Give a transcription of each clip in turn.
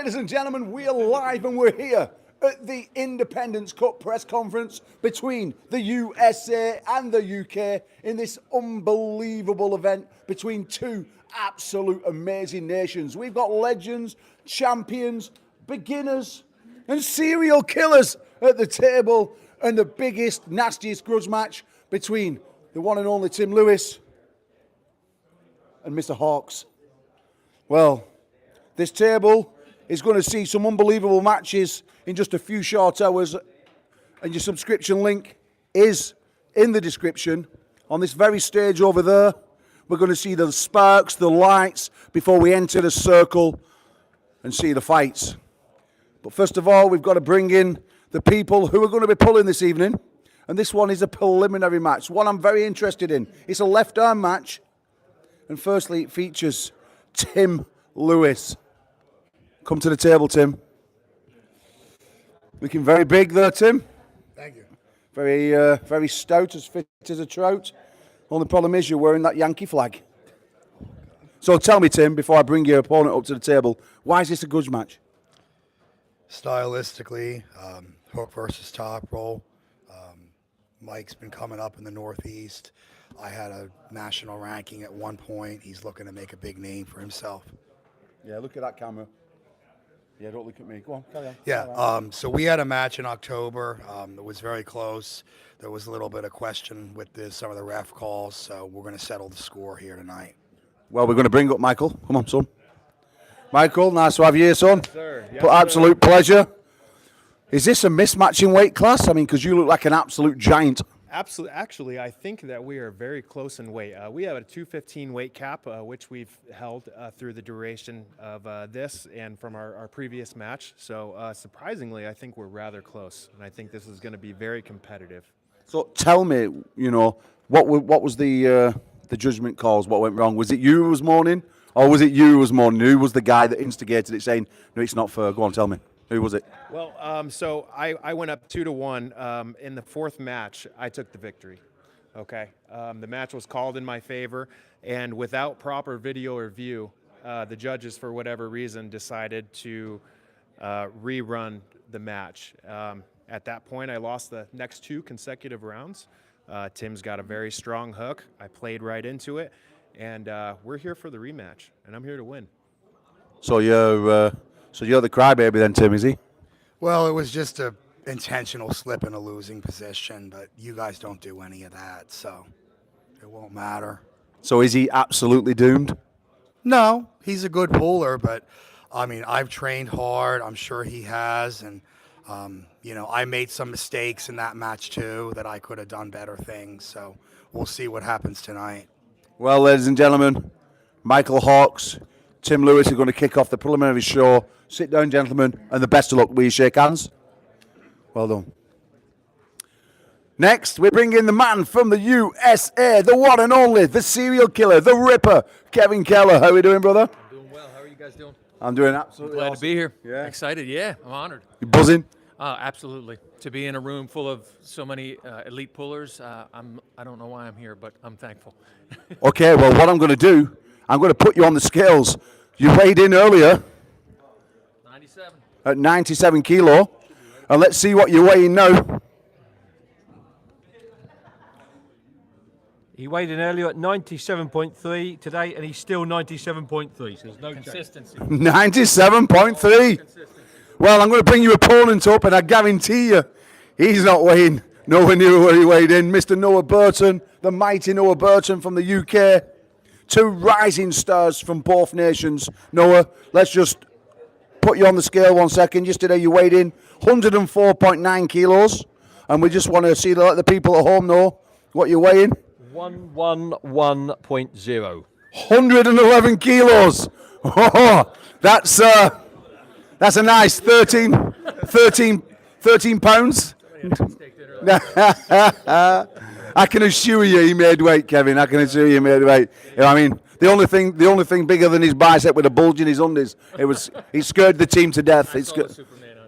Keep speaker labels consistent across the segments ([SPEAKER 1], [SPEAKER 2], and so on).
[SPEAKER 1] Ladies and gentlemen, we are live and we're here at the Independence Cup press conference between the USA and the UK in this unbelievable event between two absolute amazing nations. We've got legends, champions, beginners, and serial killers at the table, and the biggest, nastiest grudge match between the one and only Tim Lewis and Mr. Hawks. Well, this table is going to see some unbelievable matches in just a few short hours, and your subscription link is in the description. On this very stage over there, we're going to see the sparks, the lights, before we enter the circle and see the fights. But first of all, we've got to bring in the people who are going to be pulling this evening, and this one is a preliminary match, one I'm very interested in. It's a left arm match, and firstly it features Tim Lewis. Come to the table, Tim. Looking very big there, Tim.
[SPEAKER 2] Thank you.
[SPEAKER 1] Very stout, as fit as a trout. Only problem is you're wearing that Yankee flag. So tell me, Tim, before I bring your opponent up to the table, why is this a grudge match?
[SPEAKER 2] Stylistically, hook versus top roll. Mike's been coming up in the Northeast. I had a national ranking at one point. He's looking to make a big name for himself.
[SPEAKER 1] Yeah, look at that camera. Yeah, don't look at me. Go on, carry on.
[SPEAKER 2] Yeah, so we had a match in October. It was very close. There was a little bit of question with some of the ref calls, so we're going to settle the score here tonight.
[SPEAKER 1] Well, we're going to bring up Michael. Come on, son. Michael, nice to have you here, son.
[SPEAKER 3] Yes, sir. Yes,
[SPEAKER 1] Absolute pleasure. Is this a mismatch in weight class? I mean, because you look like an absolute giant.
[SPEAKER 3] Absolutely. Actually, I think that we are very close in weight. We have a 215 weight cap, which we've held through the duration of this and from our previous match. So surprisingly, I think we're rather close, and I think this is going to be very competitive.
[SPEAKER 1] So tell me, what was the judgment calls? What went wrong? Was it you who was mourning, or was it you who was mourning? Who was the guy that instigated it, saying, "No, it's not fair"? Go on, tell me. Who was it?
[SPEAKER 3] Well, so I went up 2-1. In the fourth match, I took the victory. Okay, the match was called in my favor, and without proper video review, the judges, for whatever reason, decided to rerun the match. At that point, I lost the next 2 consecutive rounds. Tim's got a very strong hook. I played right into it, and we're here for the rematch, and I'm here to win.
[SPEAKER 1] So you're the crybaby then, Tim, is he?
[SPEAKER 2] Well, it was just a intentional slip in a losing position, but you guys don't do any of that, so it won't matter.
[SPEAKER 1] So is he absolutely doomed?
[SPEAKER 2] No, he's a good puller, but I mean, I've trained hard. I'm sure he has, and I made some mistakes in that match too that I could have done better things. So we'll see what happens tonight.
[SPEAKER 1] Well, ladies and gentlemen, Michael Hawks, Tim Lewis are going to kick off the preliminary show. Sit down, gentlemen, and the best of luck. Will you shake hands? Well done. Next, we bring in the man from the USA, the one and only, the serial killer, the Ripper, Kevin Keller. How are we doing, brother?
[SPEAKER 4] I'm doing well. How are you guys doing?
[SPEAKER 1] I'm doing absolutely
[SPEAKER 4] Glad
[SPEAKER 1] awesome.
[SPEAKER 4] to be here.
[SPEAKER 1] Yeah.
[SPEAKER 4] Excited. Yeah, I'm honored.
[SPEAKER 1] You buzzing?
[SPEAKER 4] Absolutely. To be in a room full of so many elite pullers, I don't know why I'm here, but I'm thankful.
[SPEAKER 1] Okay, well, what I'm going to do, I'm going to put you on the scales. You weighed in earlier
[SPEAKER 4] 97.
[SPEAKER 1] at 97 kilo, and let's see what you're weighing now.
[SPEAKER 5] He weighed in earlier at 97.3 today, and he's still 97.3, so there's no
[SPEAKER 4] Consistency.
[SPEAKER 1] 97.3. Well, I'm going to bring your opponent up, and I guarantee you he's not weighing nowhere near where he weighed in. Mr. Noah Burton, the mighty Noah Burton from the UK. 2 rising stars from both nations. Noah, let's just put you on the scale 1 second. Yesterday you weighed in 104.9 kilos, and we just want to let the people at home know what you're weighing.
[SPEAKER 5] 111.0.
[SPEAKER 1] 111 kilos. Oh, that's a nice 13 pounds. I can assure you he made weight, Kevin. I can assure you he made weight. I mean, the only thing bigger than his bicep with a bulge in his undies. He scared the team to death.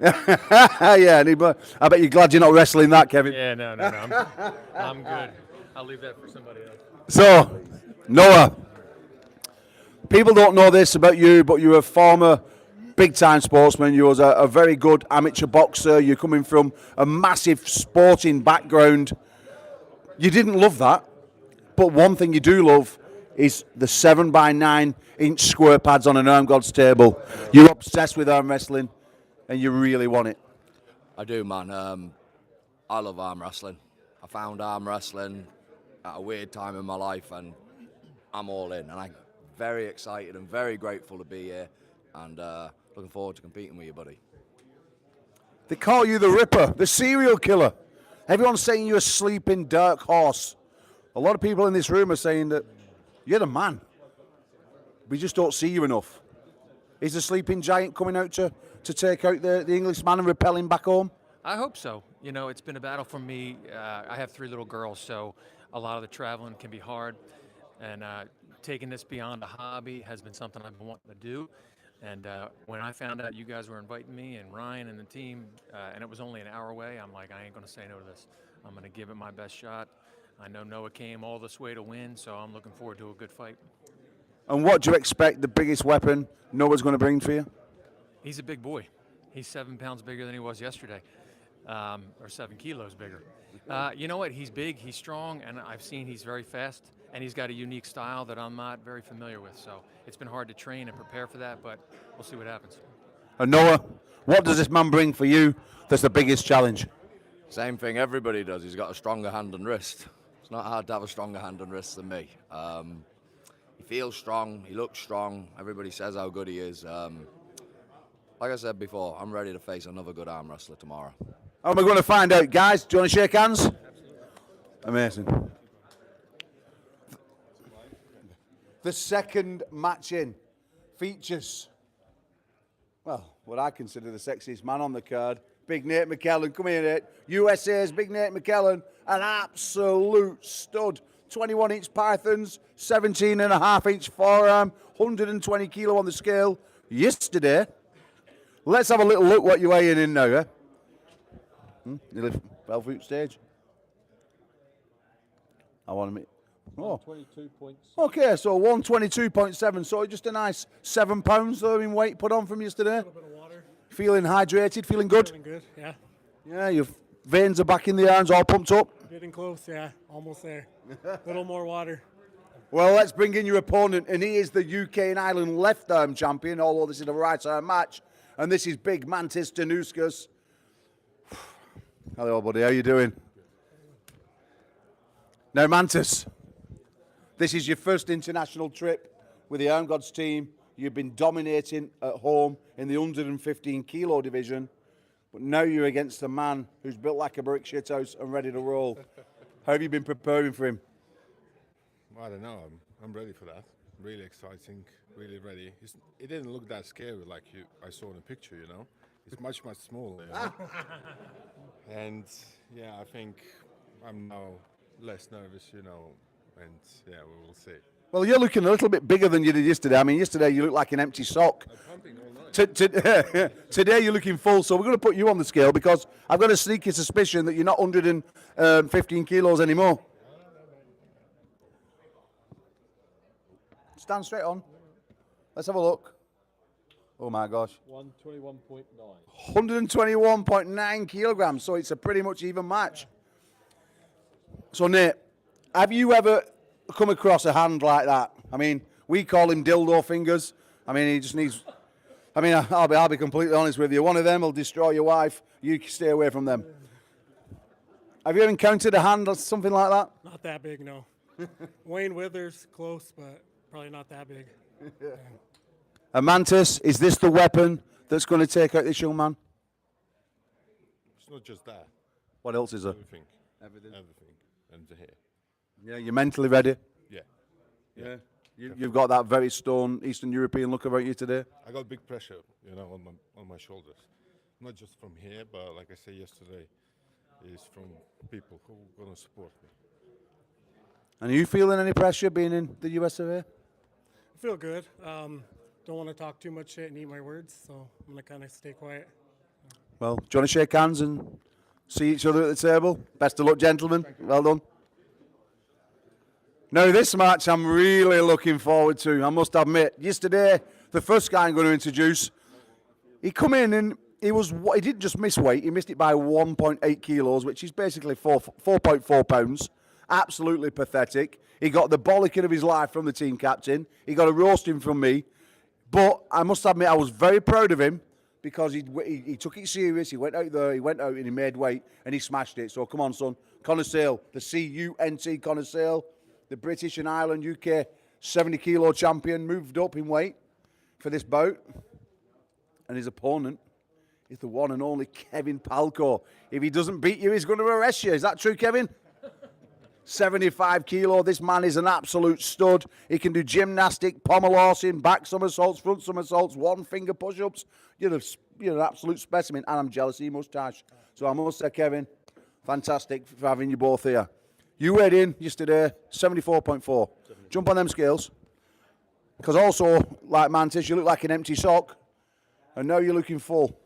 [SPEAKER 1] Yeah, I bet you're glad you're not wrestling that, Kevin.
[SPEAKER 4] Yeah, no. I'm good. I'll leave that for somebody else.
[SPEAKER 1] So, Noah, people don't know this about you, but you're a former big time sportsman. You was a very good amateur boxer. You're coming from a massive sporting background. You didn't love that, but one thing you do love is the 7 by 9 inch square pads on an ARMGODS table. You're obsessed with arm wrestling, and you really want it.
[SPEAKER 6] I do, man. I love arm wrestling. I found arm wrestling at a weird time in my life, and I'm all in. And I'm very excited and very grateful to be here, and looking forward to competing with you, buddy.
[SPEAKER 1] They call you the Ripper, the serial killer. Everyone's saying you're a sleeping dark horse. A lot of people in this room are saying that you're the man. We just don't see you enough. Is the sleeping giant coming out to take out the Englishman and repel him back home?
[SPEAKER 4] I hope so. You know, it's been a battle for me. I have 3 little girls, so a lot of the traveling can be hard. And taking this beyond a hobby has been something I've been wanting to do. And when I found out you guys were inviting me and Ryan and the team, and it was only an hour away, I'm like, I ain't going to say no to this. I'm going to give it my best shot. I know Noah came all this way to win, so I'm looking forward to a good fight.
[SPEAKER 1] And what do you expect the biggest weapon Noah's going to bring for you?
[SPEAKER 4] He's a big boy. He's 7 pounds bigger than he was yesterday, or 7 kilos bigger. You know what? He's big, he's strong, and I've seen he's very fast, and he's got a unique style that I'm not very familiar with. So it's been hard to train and prepare for that, but we'll see what happens.
[SPEAKER 1] And Noah, what does this man bring for you that's the biggest challenge?
[SPEAKER 6] Same thing everybody does. He's got a stronger hand and wrist. It's not hard to have a stronger hand and wrist than me. He feels strong. He looks strong. Everybody says how good he is. Like I said before, I'm ready to face another good arm wrestler tomorrow.
[SPEAKER 1] And we're going to find out. Guys, do you want to shake hands? Amazing. The second match in features, well, what I consider the sexiest man on the card. Big Nate McKellen. Come here, Nate. USA's Big Nate McKellen. An absolute stud. 21-inch pythons, 17.5-inch forearm, 120 kilo on the scale. Yesterday, let's have a little look what you're weighing in now, eh? Nearly 12-foot stage. I want to meet. Oh. 122.7. Okay, so 122.7. So just a nice 7 pounds though in weight put on from yesterday. A little bit of water. Feeling hydrated, feeling good?
[SPEAKER 7] Feeling good, yeah.
[SPEAKER 1] Yeah, your veins are back in the arms, all pumped up.
[SPEAKER 7] Getting close, yeah. Almost there. A little more water.
[SPEAKER 1] Well, let's bring in your opponent, and he is the UK and Ireland left arm champion, although this is a right arm match. And this is big Mantis Danuskas. Hello, buddy. How you doing? Now, Mantis, this is your first international trip with the ARMGODS team. You've been dominating at home in the 115 kilo division, but now you're against a man who's built like a brick shithouse and ready to roll. How have you been preparing for him?
[SPEAKER 8] I don't know. I'm ready for that. Really exciting. Really ready. It didn't look that scary like I saw in the picture. You know, it's much smaller. You know? And yeah, I think I'm now less nervous. You know, and yeah, we will see.
[SPEAKER 1] Well, you're looking a little bit bigger than you did yesterday. I mean, yesterday you looked like an empty sock.
[SPEAKER 8] I'm pumping all night.
[SPEAKER 1] Today you're looking full, so we're going to put you on the scale because I've got a sneaky suspicion that you're not 115 kilos anymore. Stand straight on. Let's have a look. Oh my gosh.
[SPEAKER 5] 121.9.
[SPEAKER 1] 121.9 kilograms, so it's a pretty much even match. So Nate, have you ever come across a hand like that? I mean, we call him dildo fingers. I mean, he just needs... I mean, I'll be completely honest with you. One of them will destroy your wife. You stay away from them. Have you ever encountered a hand or something like that?
[SPEAKER 7] Not that big, no. Wayne Withers, close, but probably not that big. Yeah.
[SPEAKER 1] A Mantis, is this the weapon that's going to take out this young man?
[SPEAKER 8] It's not just that.
[SPEAKER 1] What else is there?
[SPEAKER 8] Everything. And here.
[SPEAKER 1] Yeah, you're mentally ready?
[SPEAKER 8] Yeah.
[SPEAKER 1] You've got that very stone Eastern European look about you today?
[SPEAKER 8] I got big pressure, you know, on my shoulders. Not just from here, but like I said yesterday, is from people who are going to support me.
[SPEAKER 1] And are you feeling any pressure being in the US of A?
[SPEAKER 7] I feel good. Don't want to talk too much shit and eat my words, so I'm going to kind of stay quiet.
[SPEAKER 1] Well, do you want to shake hands and see each other at the table? Best of luck, gentlemen. Well done. Now, this match I'm really looking forward to, I must admit. Yesterday, the first guy I'm going to introduce, He come in and he didn't just miss weight, he missed it by 1.8 kilos, which is basically 4.4 pounds. Absolutely pathetic. He got the bollocking of his life from the team captain. He got a roasting from me. But I must admit, I was very proud of him because he took it serious. He went out there, and he made weight, and he smashed it. So come on, son. Connor Sale, the CUNT Connor Sale, the British and Ireland UK 70-kilo champion, moved up in weight for this bout. And his opponent is the one and only Kevin Palko. If he doesn't beat you, he's going to arrest you. Is that true, Kevin? 75 kilo. This man is an absolute stud. He can do gymnastic, pommel horsing, back somersaults, front somersaults, one-finger push-ups. You're an absolute specimen, and I'm jealous of your moustache. So I must say, Kevin, fantastic for having you both here. You weighed in yesterday, 74.4. Jump on them scales. Because also, like Mantis, you look like an empty sock. And now you're looking full.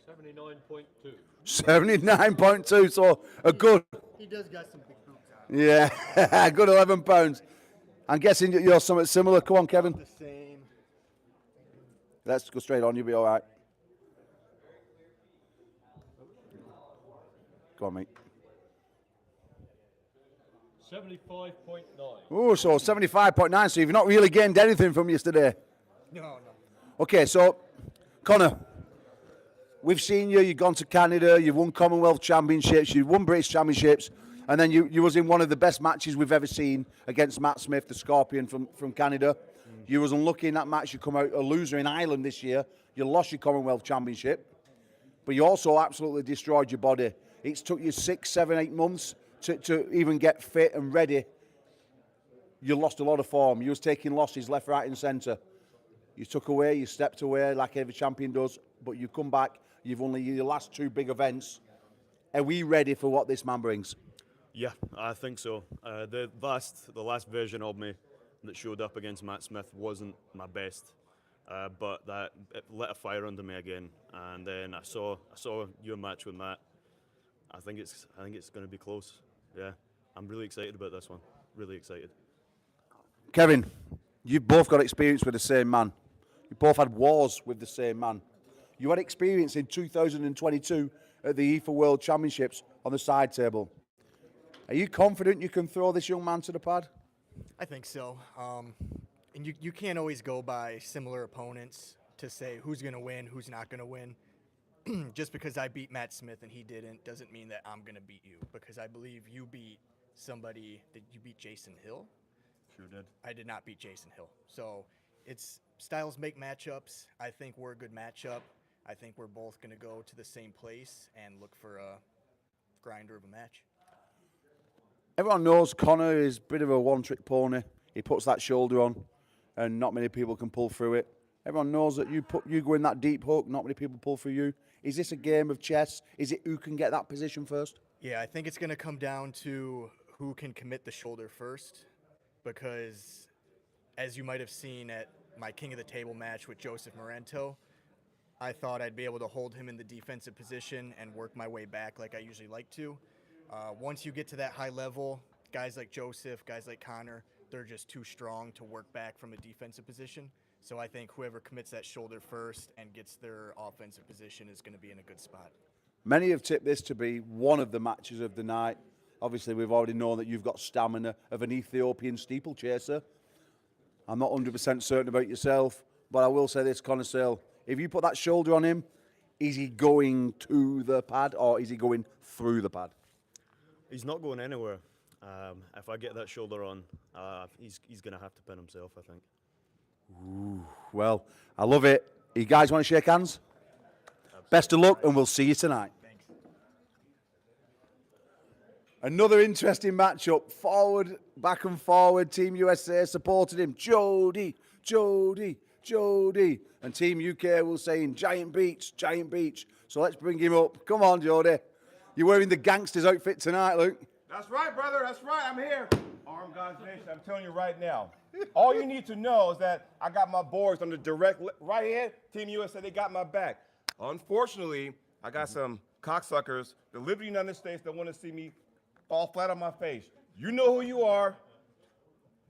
[SPEAKER 5] 79.2.
[SPEAKER 1] 79.2, so a good...
[SPEAKER 9] He does got some big boots out.
[SPEAKER 1] Yeah, good 11 pounds. I'm guessing you're something similar. Come on, Kevin.
[SPEAKER 9] The same.
[SPEAKER 1] Let's go straight on. You'll be all right. Go on, mate.
[SPEAKER 5] 75.9.
[SPEAKER 1] Oh, so 75.9. So you've not really gained anything from yesterday.
[SPEAKER 9] No.
[SPEAKER 1] Okay, so Connor, we've seen you. You've gone to Canada. You've won Commonwealth Championships. You've won British Championships. And then you was in one of the best matches we've ever seen against Matt Smith, the Scorpion from Canada. You was unlucky in that match. You come out a loser in Ireland this year. You lost your Commonwealth Championship. But you also absolutely destroyed your body. It's took you 6, 7, 8 months to even get fit and ready. You lost a lot of form. You was taking losses left, right and centre. You took away, you stepped away like every champion does, but you come back, you've only your last 2 big events. Are we ready for what this man brings?
[SPEAKER 10] Yeah, I think so. The last version of me that showed up against Matt Smith wasn't my best, but that it lit a fire under me again. And then I saw your match with Matt. I think it's going to be close. Yeah, I'm really excited about this one. Really excited.
[SPEAKER 1] Kevin, you've both got experience with the same man. You both had wars with the same man. You had experience in 2022 at the IFA World Championships on the side table. Are you confident you can throw this young man to the pad?
[SPEAKER 9] I think so. And you can't always go by similar opponents to say who's going to win, who's not going to win. Just because I beat Matt Smith and he didn't doesn't mean that I'm going to beat you, because I believe you beat somebody. Did you beat Jason Hill?
[SPEAKER 10] Sure did.
[SPEAKER 9] I did not beat Jason Hill. So it's styles make matchups. I think we're a good matchup. I think we're both going to go to the same place and look for a grinder of a match.
[SPEAKER 1] Everyone knows Connor is a bit of a one-trick pony. He puts that shoulder on, and not many people can pull through it. Everyone knows that you go in that deep hook, not many people pull through you. Is this a game of chess? Is it who can get that position first?
[SPEAKER 9] Yeah, I think it's going to come down to who can commit the shoulder first, because as you might have seen at my King of the Table match with Joseph Morento, I thought I'd be able to hold him in the defensive position and work my way back like I usually like to. Once you get to that high level, guys like Joseph, guys like Connor, they're just too strong to work back from a defensive position. So I think whoever commits that shoulder first and gets their offensive position is going to be in a good spot.
[SPEAKER 1] Many have tipped this to be one of the matches of the night. Obviously, we've already known that you've got stamina of an Ethiopian steeplechaser. I'm not 100% certain about yourself, but I will say this, Connor Sale, if you put that shoulder on him, is he going to the pad or is he going through the pad?
[SPEAKER 10] He's not going anywhere. If I get that shoulder on, he's going to have to pin himself, I think.
[SPEAKER 1] Ooh, well, I love it. You guys want to shake hands? Absolutely. Best of luck, and we'll see you tonight.
[SPEAKER 9] Thanks.
[SPEAKER 1] Another interesting matchup. Forward, back and forward. Team USA supported him. Jody, Jody, Jody. And Team UK was saying, Giant Beach, Giant Beach. So let's bring him up. Come on, Jody. You're wearing the gangster's outfit tonight, Luke.
[SPEAKER 11] That's right, brother. That's right. I'm here. ARMGODS Nation, I'm telling you right now. All you need to know is that I got my boys on the direct right here. Team USA, they got my back. Unfortunately, I got some cocksuckers that live in the United States that want to see me fall flat on my face. You know who you are.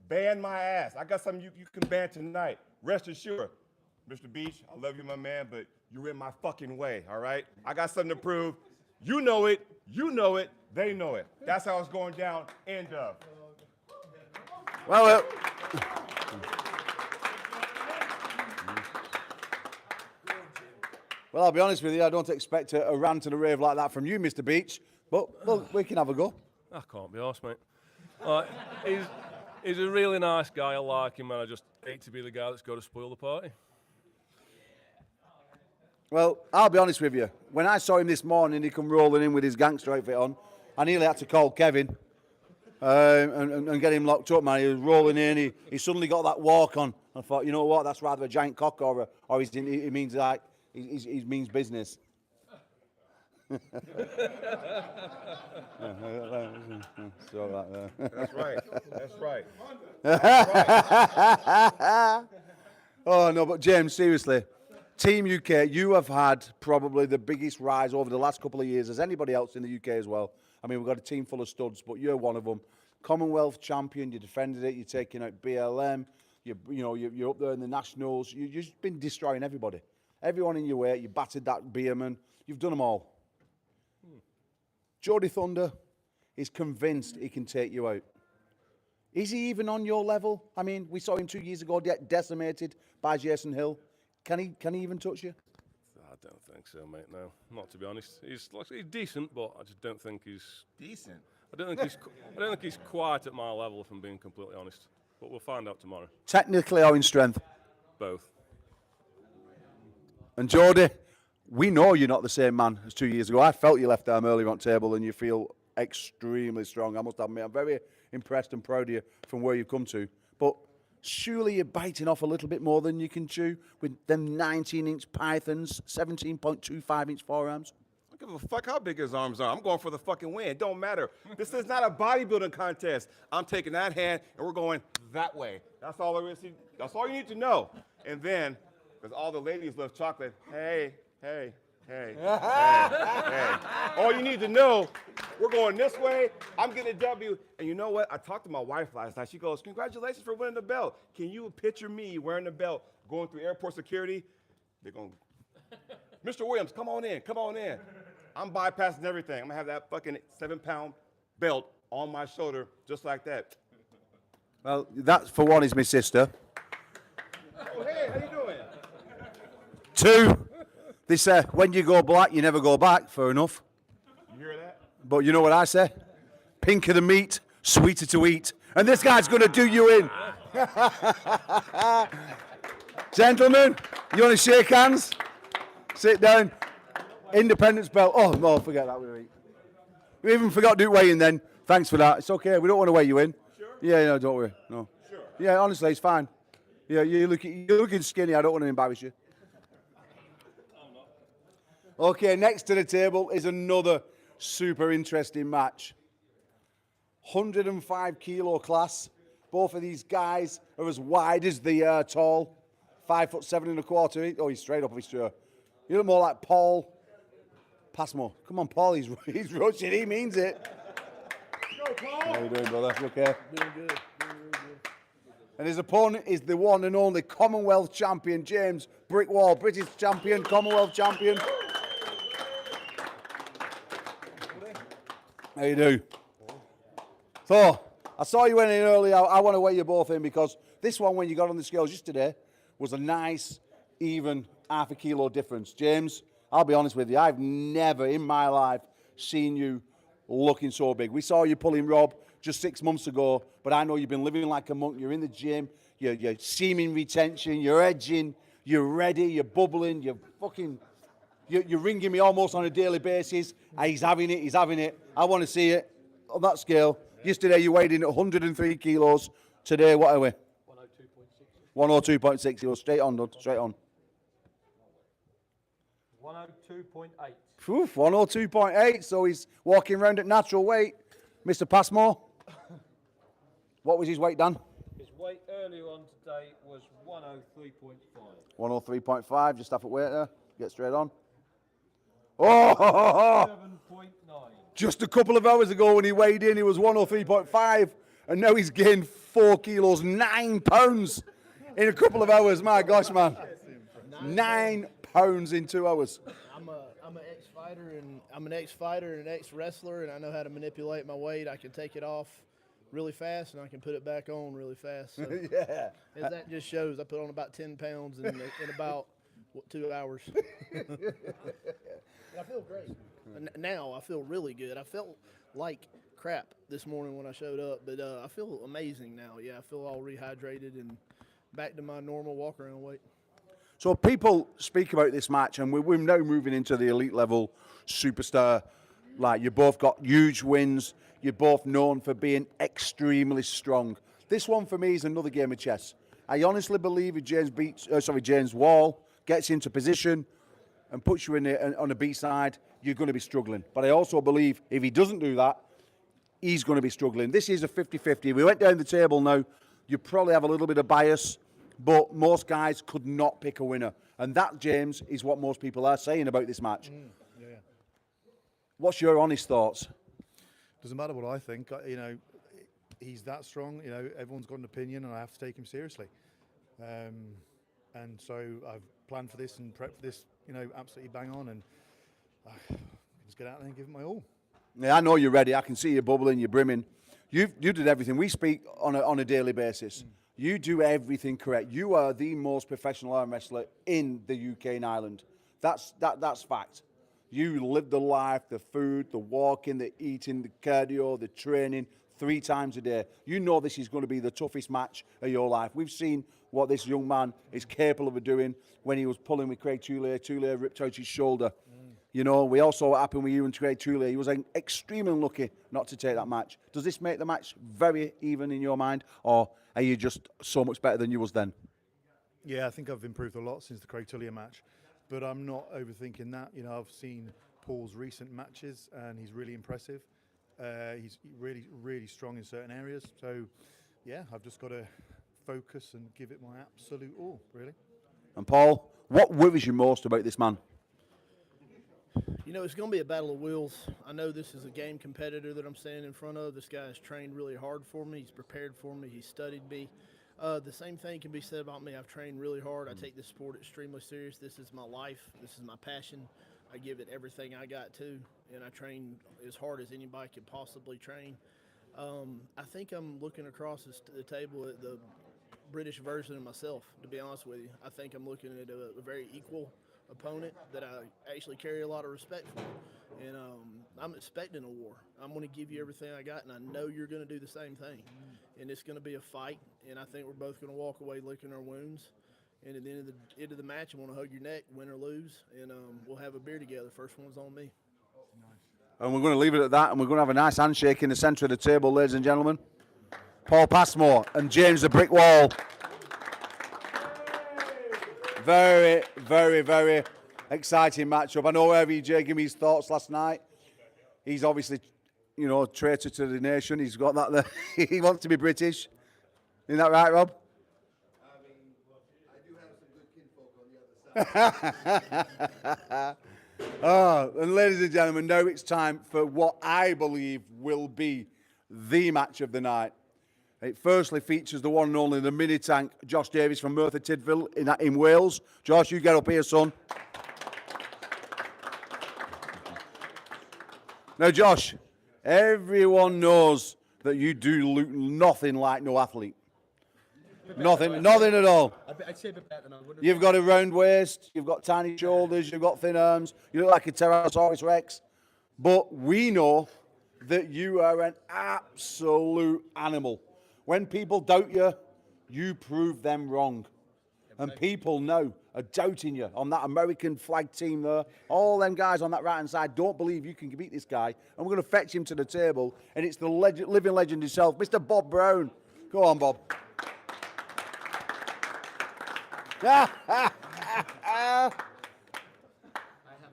[SPEAKER 11] Ban my ass. I got something you can ban tonight. Rest assured. Mr. Beach, I love you, my man, but you're in my fucking way, all right? I got something to prove. You know it, they know it. That's how it's going down, end of.
[SPEAKER 1] Well, I'll be honest with you, I don't expect a rant and a rave like that from you, Mr. Beach, but well, we can have a go.
[SPEAKER 12] I can't be arsed, mate. He's a really nice guy, I like him, and I just hate to be the guy that's got to spoil the party.
[SPEAKER 1] Well, I'll be honest with you. When I saw him this morning, he come rolling in with his gangster outfit on. I nearly had to call Kevin and get him locked up, man. He was rolling in. He suddenly got that walk on. I thought, you know what? That's rather a giant cock, or he means like he means business.
[SPEAKER 11] That's right. That's right.
[SPEAKER 1] Oh no, but James, seriously. Team UK, you have had probably the biggest rise over the last couple of years as anybody else in the UK as well. I mean, we've got a team full of studs, but you're one of them. Commonwealth champion, you defended it, you're taking out BLM, you're up there in the nationals. You've just been destroying everybody. Everyone in your way, you battered that Beerman. You've done them all. Jody Thunder is convinced he can take you out. Is he even on your level? I mean, we saw him 2 years ago decimated by Jason Hill. Can he even touch you?
[SPEAKER 12] I don't think so, mate. No, not to be honest. He's decent, but I just don't think he's
[SPEAKER 11] decent.
[SPEAKER 12] I don't think he's quite at my level, if I'm being completely honest. But we'll find out tomorrow.
[SPEAKER 1] Technically or in strength?
[SPEAKER 12] Both.
[SPEAKER 1] And Jody, we know you're not the same man as 2 years ago. I felt you left arm earlier on table, and you feel extremely strong. I must admit, I'm very impressed and proud of you from where you've come to. But surely you're biting off a little bit more than you can chew with them 19-inch pythons, 17.25-inch forearms.
[SPEAKER 11] I don't give a fuck how big his arms are. I'm going for the fucking win. It don't matter. This is not a bodybuilding contest. I'm taking that hand, and we're going that way. That's all there is. That's all you need to know. And then, because all the ladies love chocolate, hey. All you need to know, we're going this way. I'm getting a W. And you know what? I talked to my wife last night. She goes, congratulations for winning the belt. Can you picture me wearing the belt, going through airport security? They're going, Mr. Williams, come on in. I'm bypassing everything. I'm going to have that fucking 7-pound belt on my shoulder just like that.
[SPEAKER 1] Well, that, for one, is my sister.
[SPEAKER 11] Oh, hey, how you doing?
[SPEAKER 1] 2, they say, when you go black, you never go back. Fair enough.
[SPEAKER 11] You hear that?
[SPEAKER 1] But you know what I say? Pinker the meat, sweeter to eat. And this guy's going to do you in. Gentlemen, you want to shake hands? Sit down. Independence belt. Oh, no, forget that. We even forgot to do weigh in then. Thanks for that. It's okay. We don't want to weigh you in.
[SPEAKER 11] Sure?
[SPEAKER 1] Yeah, no, don't worry. No.
[SPEAKER 11] Sure.
[SPEAKER 1] Yeah, honestly, it's fine. Yeah, you're looking skinny. I don't want to embarrass you. Okay, next to the table is another super interesting match. 105 kilo class. Both of these guys are as wide as they are tall. 5'7 1/4". Oh, he's straight up his chair. You look more like Paul Passmore. Come on, Paul. He's rushing. He means it.
[SPEAKER 11] Go, Paul.
[SPEAKER 1] How you doing, brother? You okay? Doing good. And his opponent is the one and only Commonwealth champion, James Brickwall, British champion, Commonwealth champion. How you do? So, I saw you went in earlier. I want to weigh you both in because this one, when you got on the scales yesterday, was a nice, even half a kilo difference. James, I'll be honest with you, I've never in my life seen you looking so big. We saw you pulling Rob just 6 months ago, but I know you've been living like a monk. You're in the gym, you're seaming retention, you're edging, you're ready, you're bubbling, you're ringing me almost on a daily basis. He's having it. I want to see it on that scale. Yesterday you weighed in at 103 kilos. Today, what are we? 102.6. 102.6. You're straight on, Dud. Straight on.
[SPEAKER 5] 102.8.
[SPEAKER 1] 102.8. So he's walking around at natural weight. Mr. Passmore. What was his weight, Dan?
[SPEAKER 5] His weight earlier on today was 103.5.
[SPEAKER 1] 103.5. Just half a weight there. Get straight on. Oh!
[SPEAKER 5] 7.9.
[SPEAKER 1] Just a couple of hours ago when he weighed in, he was 103.5, and now he's gained 4 kilos, 9 pounds in a couple of hours. My gosh, man. 9 pounds in 2 hours.
[SPEAKER 13] I'm an ex-fighter and an ex-wrestler, and I know how to manipulate my weight. I can take it off really fast, and I can put it back on really fast. So,
[SPEAKER 1] Yeah.
[SPEAKER 13] as that just shows, I put on about 10 pounds in about 2 hours. And I feel great. Now I feel really good. I felt like crap this morning when I showed up, but I feel amazing now. Yeah, I feel all rehydrated and back to my normal walk-around weight.
[SPEAKER 1] So people speak about this match, and we're now moving into the elite level superstar. Like, you both got huge wins. You're both known for being extremely strong. This one for me is another game of chess. I honestly believe if James Wall gets into position and puts you on a B side, you're going to be struggling. But I also believe if he doesn't do that, he's going to be struggling. This is a 50-50. We went down the table now. You probably have a little bit of bias, but most guys could not pick a winner. And that, James, is what most people are saying about this match.
[SPEAKER 14] Yeah.
[SPEAKER 1] What's your honest thoughts?
[SPEAKER 14] Doesn't matter what I think. You know, he's that strong. You know, everyone's got an opinion, and I have to take him seriously. And so I've planned for this and prepped for this, you know, absolutely bang on. And just get out there and give it my all.
[SPEAKER 1] Yeah, I know you're ready. I can see you bubbling, you're brimming. You did everything. We speak on a daily basis. You do everything correct. You are the most professional arm wrestler in the UK and Ireland. That's fact. You live the life, the food, the walking, the eating, the cardio, the training 3 times a day. You know this is going to be the toughest match of your life. We've seen what this young man is capable of doing when he was pulling with Craig Tulare. Tulare ripped out his shoulder. You know, we also what happened with you and Craig Tulare. He was extremely unlucky not to take that match. Does this make the match very even in your mind, or are you just so much better than you was then?
[SPEAKER 14] Yeah, I think I've improved a lot since the Craig Tulare match, but I'm not overthinking that. You know, I've seen Paul's recent matches, and he's really impressive. He's really, really strong in certain areas. So, yeah, I've just got to focus and give it my absolute all, really.
[SPEAKER 1] And Paul, what worries you most about this man?
[SPEAKER 13] You know, it's going to be a battle of wills. I know this is a game competitor that I'm standing in front of. This guy has trained really hard for me. He's prepared for me. He's studied me. The same thing can be said about me. I've trained really hard. I take this sport extremely serious. This is my life. This is my passion. I give it everything I got to, and I train as hard as anybody could possibly train. I think I'm looking across the table at the British version of myself, to be honest with you. I think I'm looking at a very equal opponent that I actually carry a lot of respect for, and I'm expecting a war. I'm going to give you everything I got, and I know you're going to do the same thing, and it's going to be a fight, and I think we're both going to walk away licking our wounds, and at the end of the match, I'm going to hug your neck, win or lose, and we'll have a beer together. First one's on me.
[SPEAKER 1] And we're going to leave it at that, and we're going to have a nice handshake in the centre of the table, ladies and gentlemen. Paul Passmore and James the Brick Wall. Very, very, very exciting matchup. I know RVJ gave me his thoughts last night. He's obviously, you know, traitor to the nation. He's got that there. He wants to be British. Isn't that right, Rob?
[SPEAKER 15] I mean, I do have some good kinfolk on the other side.
[SPEAKER 1] Oh, and ladies and gentlemen, now it's time for what I believe will be the match of the night. It firstly features the one and only, the mini tank, Josh Davies from Merthyr Tydfil in Wales. Josh, you get up here, son. Now, Josh, everyone knows that you do look nothing like no athlete. Nothing at all.
[SPEAKER 15] I'd say a bit better than I would have.
[SPEAKER 1] You've got a round waist, you've got tiny shoulders, you've got thin arms, you look like a Tyrannosaurus Rex. But we know that you are an absolute animal. When people doubt you, you prove them wrong. And people now are doubting you on that American flag team there. All them guys on that right-hand side don't believe you can beat this guy. And we're going to fetch him to the table. And it's the living legend himself, Mr. Bob Brown. Go on, Bob.
[SPEAKER 15] I have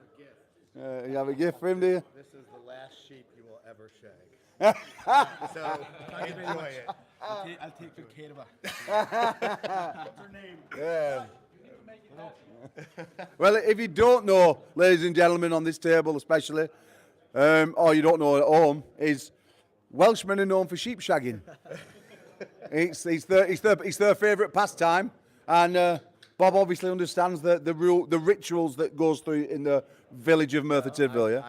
[SPEAKER 15] a gift.
[SPEAKER 1] You have a gift for him, do you?
[SPEAKER 15] This is the last sheep you will ever shag. So, enjoy it. I'll take good care of her. What's her name?
[SPEAKER 1] Yeah. Well, if you don't know, ladies and gentlemen, on this table especially, or you don't know at home, is Welshmen are known for sheep shagging. It's their favourite pastime, and Bob obviously understands the rituals that goes through in the village of Merthyr Tydfil, yeah?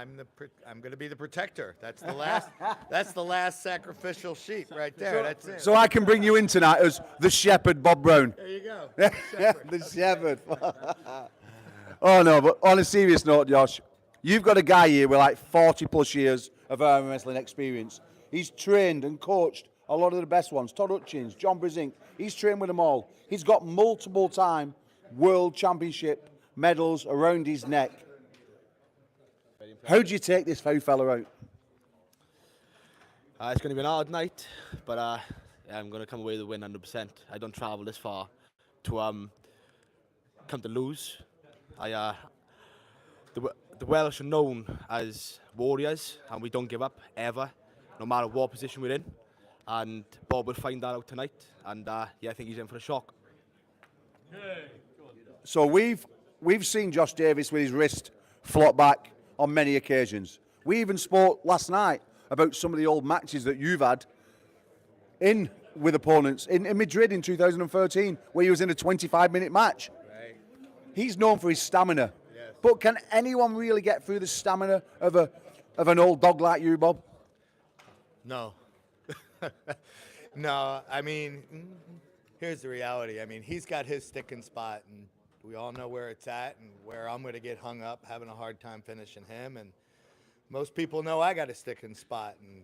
[SPEAKER 15] I'm going to be the protector. That's the last. That's the last sacrificial sheep right there. That's it.
[SPEAKER 1] So I can bring you in tonight as the shepherd, Bob Brown.
[SPEAKER 15] There you go.
[SPEAKER 1] The shepherd. Oh no, but on a serious note, Josh, you've got a guy here with like 40 plus years of arm wrestling experience. He's trained and coached a lot of the best ones. Todd Hutchins, John Brezink. He's trained with them all. He's got multiple time world championship medals around his neck. How do you take this foul fella out?
[SPEAKER 16] It's going to be an hard night, but I'm going to come away with a win 100%. I don't travel this far to come to lose. The Welsh are known as warriors, and we don't give up ever, no matter what position we're in. And Bob will find that out tonight. And yeah, I think he's in for a shock.
[SPEAKER 1] So we've seen Josh Davis with his wrist flop back on many occasions. We even spoke last night about some of the old matches that you've had in with opponents in Madrid in 2013, where he was in a 25-minute match.
[SPEAKER 15] Right.
[SPEAKER 1] He's known for his stamina.
[SPEAKER 15] Yes.
[SPEAKER 1] But can anyone really get through the stamina of an old dog like you, Bob?
[SPEAKER 15] No. No, I mean, here's the reality. I mean, he's got his sticking spot, and we all know where it's at and where I'm going to get hung up, having a hard time finishing him. And most people know I got a sticking spot, and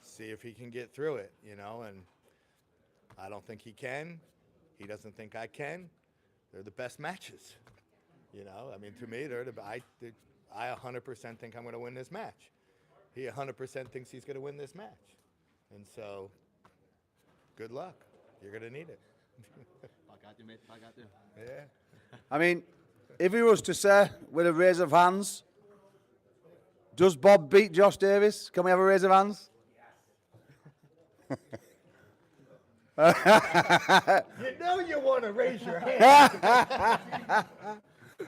[SPEAKER 15] see if he can get through it, you know. And I don't think he can. He doesn't think I can. They're the best matches, you know. I mean, to me, I 100% think I'm going to win this match. He 100% thinks he's going to win this match. And so, good luck. You're going to need it.
[SPEAKER 16] I got you, mate. I got you.
[SPEAKER 15] Yeah.
[SPEAKER 1] I mean, if he was to say with a raise of hands, does Bob beat Josh Davis? Can we have a raise of hands?
[SPEAKER 15] You know you want to raise your hand.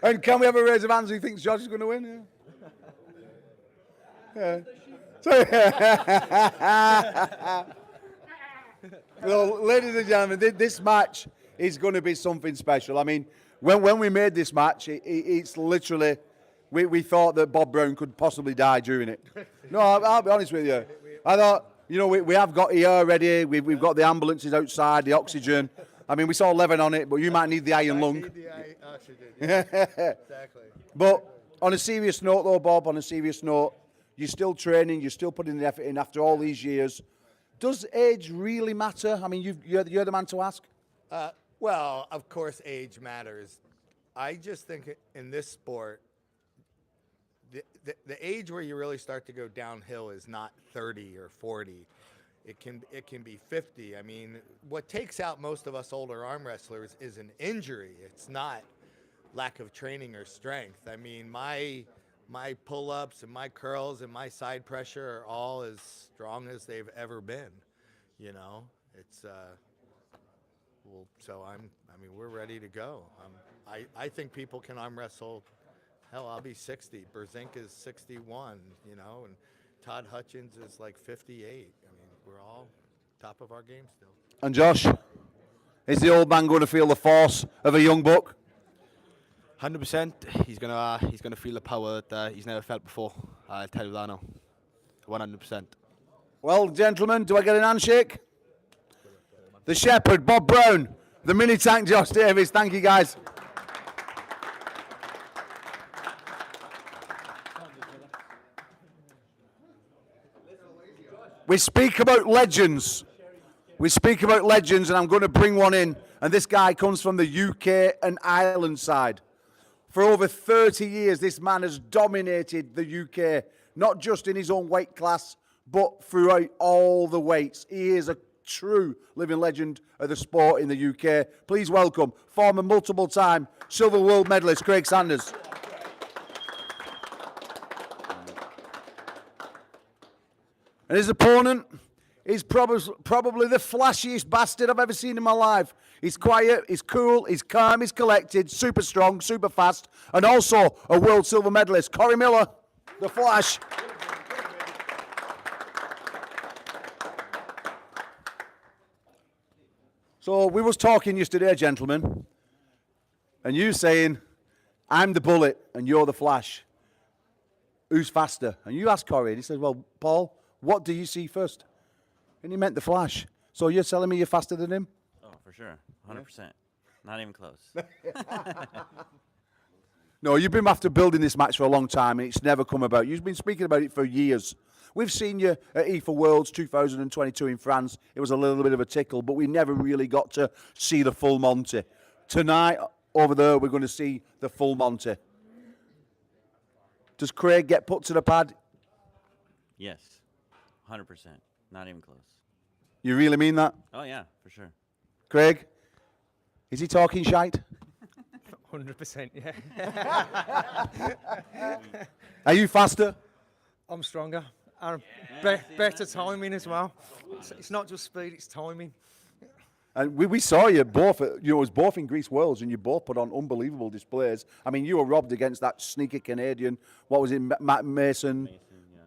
[SPEAKER 1] And can we have a raise of hands who thinks Josh is going to win? Yeah. Well, ladies and gentlemen, this match is going to be something special. I mean, when we made this match, it's literally, we thought that Bob Brown could possibly die during it. No, I'll be honest with you. I thought, you know, we have got ER ready. We've got the ambulances outside, the oxygen. I mean, we saw Levin on it, but you might need the iron lung.
[SPEAKER 15] Need the oxygen, yeah. Exactly.
[SPEAKER 1] But on a serious note, though, Bob, on a serious note, you're still training, you're still putting the effort in after all these years. Does age really matter? I mean, you're the man to ask.
[SPEAKER 15] Well, of course, age matters. I just think in this sport, the age where you really start to go downhill is not 30 or 40. It can be 50. I mean, what takes out most of us older arm wrestlers is an injury. It's not lack of training or strength. I mean, my pull-ups and my curls and my side pressure are all as strong as they've ever been. You know, it's well. So I mean, we're ready to go. I think people can arm wrestle. Hell, I'll be 60. Brezink is 61. You know, and Todd Hutchins is like 58. I mean, we're all top of our game still.
[SPEAKER 1] And Josh, is the old man going to feel the force of a young buck?
[SPEAKER 16] 100%. He's gonna feel the power that he's never felt before. I'll tell you that now. 100%.
[SPEAKER 1] Well, gentlemen, do I get an handshake? The Shepherd, Bob Brown, the mini tank, Josh Davis. Thank you, guys. We speak about legends. We speak about legends, and I'm going to bring one in. And this guy comes from the UK and Ireland side. For over 30 years, this man has dominated the UK, not just in his own weight class, but throughout all the weights. He is a true living legend of the sport in the UK. Please welcome former multiple-time silver world medalist Craig Sanders. And his opponent is probably the flashiest bastard I've ever seen in my life. He's quiet, he's cool, he's calm, he's collected, super strong, super fast, and also a world silver medalist, Corey Miller, the Flash. So we was talking yesterday, gentlemen, And you saying, I'm the bullet and you're the flash. Who's faster? And you asked Corey, and he said, well, Paul, what do you see first? And he meant the flash. So you're telling me you're faster than him?
[SPEAKER 17] Oh, for sure. 100%. Not even close.
[SPEAKER 1] No, you've been after building this match for a long time, and it's never come about. You've been speaking about it for years. We've seen you at IFA Worlds 2022 in France. It was a little bit of a tickle, but we never really got to see the full Monty. Tonight, over there, we're going to see the full Monty. Does Craig get put to the pad?
[SPEAKER 17] Yes. 100%. Not even close.
[SPEAKER 1] You really mean that?
[SPEAKER 17] Oh, yeah, for sure.
[SPEAKER 1] Craig, is he talking shite?
[SPEAKER 18] 100%, yeah.
[SPEAKER 1] Are you faster?
[SPEAKER 18] I'm stronger. And better timing as well. It's not just speed, it's timing.
[SPEAKER 1] And we saw you both, it was both in Greece Worlds, and you both put on unbelievable displays. I mean, you were robbed against that sneaky Canadian. What was it, Matt Mason?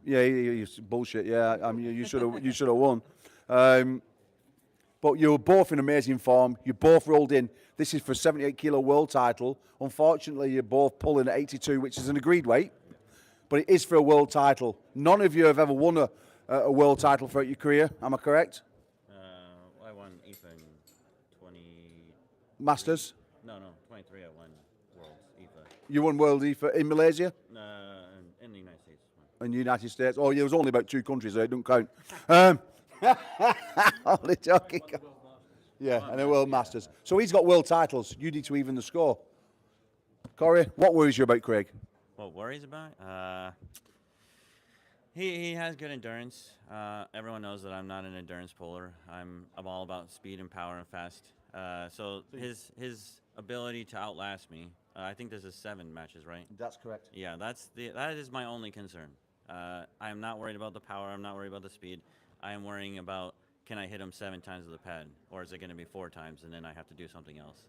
[SPEAKER 1] Yeah, he's bullshit. Yeah, I mean, you should have won. But you were both in amazing form. You both rolled in. This is for 78 kilo world title. Unfortunately, you're both pulling at 82, which is an agreed weight. But it is for a world title. None of you have ever won a world title throughout your career. Am I correct?
[SPEAKER 17] I won IFA in 20...
[SPEAKER 1] Masters?
[SPEAKER 17] No, 23 I won Worlds, IFA.
[SPEAKER 1] You won World IFA in Malaysia?
[SPEAKER 17] In the United States.
[SPEAKER 1] In the United States? Oh, yeah, there was only about 2 countries there. It don't count. Only joking. Yeah, and a World Masters. So he's got world titles. You need to even the score. Corey, what worries you about Craig?
[SPEAKER 17] What worries about? He has good endurance. Everyone knows that I'm not an endurance puller. I'm all about speed and power and fast. So his ability to outlast me. I think this is 7 matches, right?
[SPEAKER 1] That's correct.
[SPEAKER 17] Yeah, that is my only concern. I am not worried about the power. I'm not worried about the speed. I am worrying about, can I hit him 7 times with the pad, or is it going to be 4 times and then I have to do something else?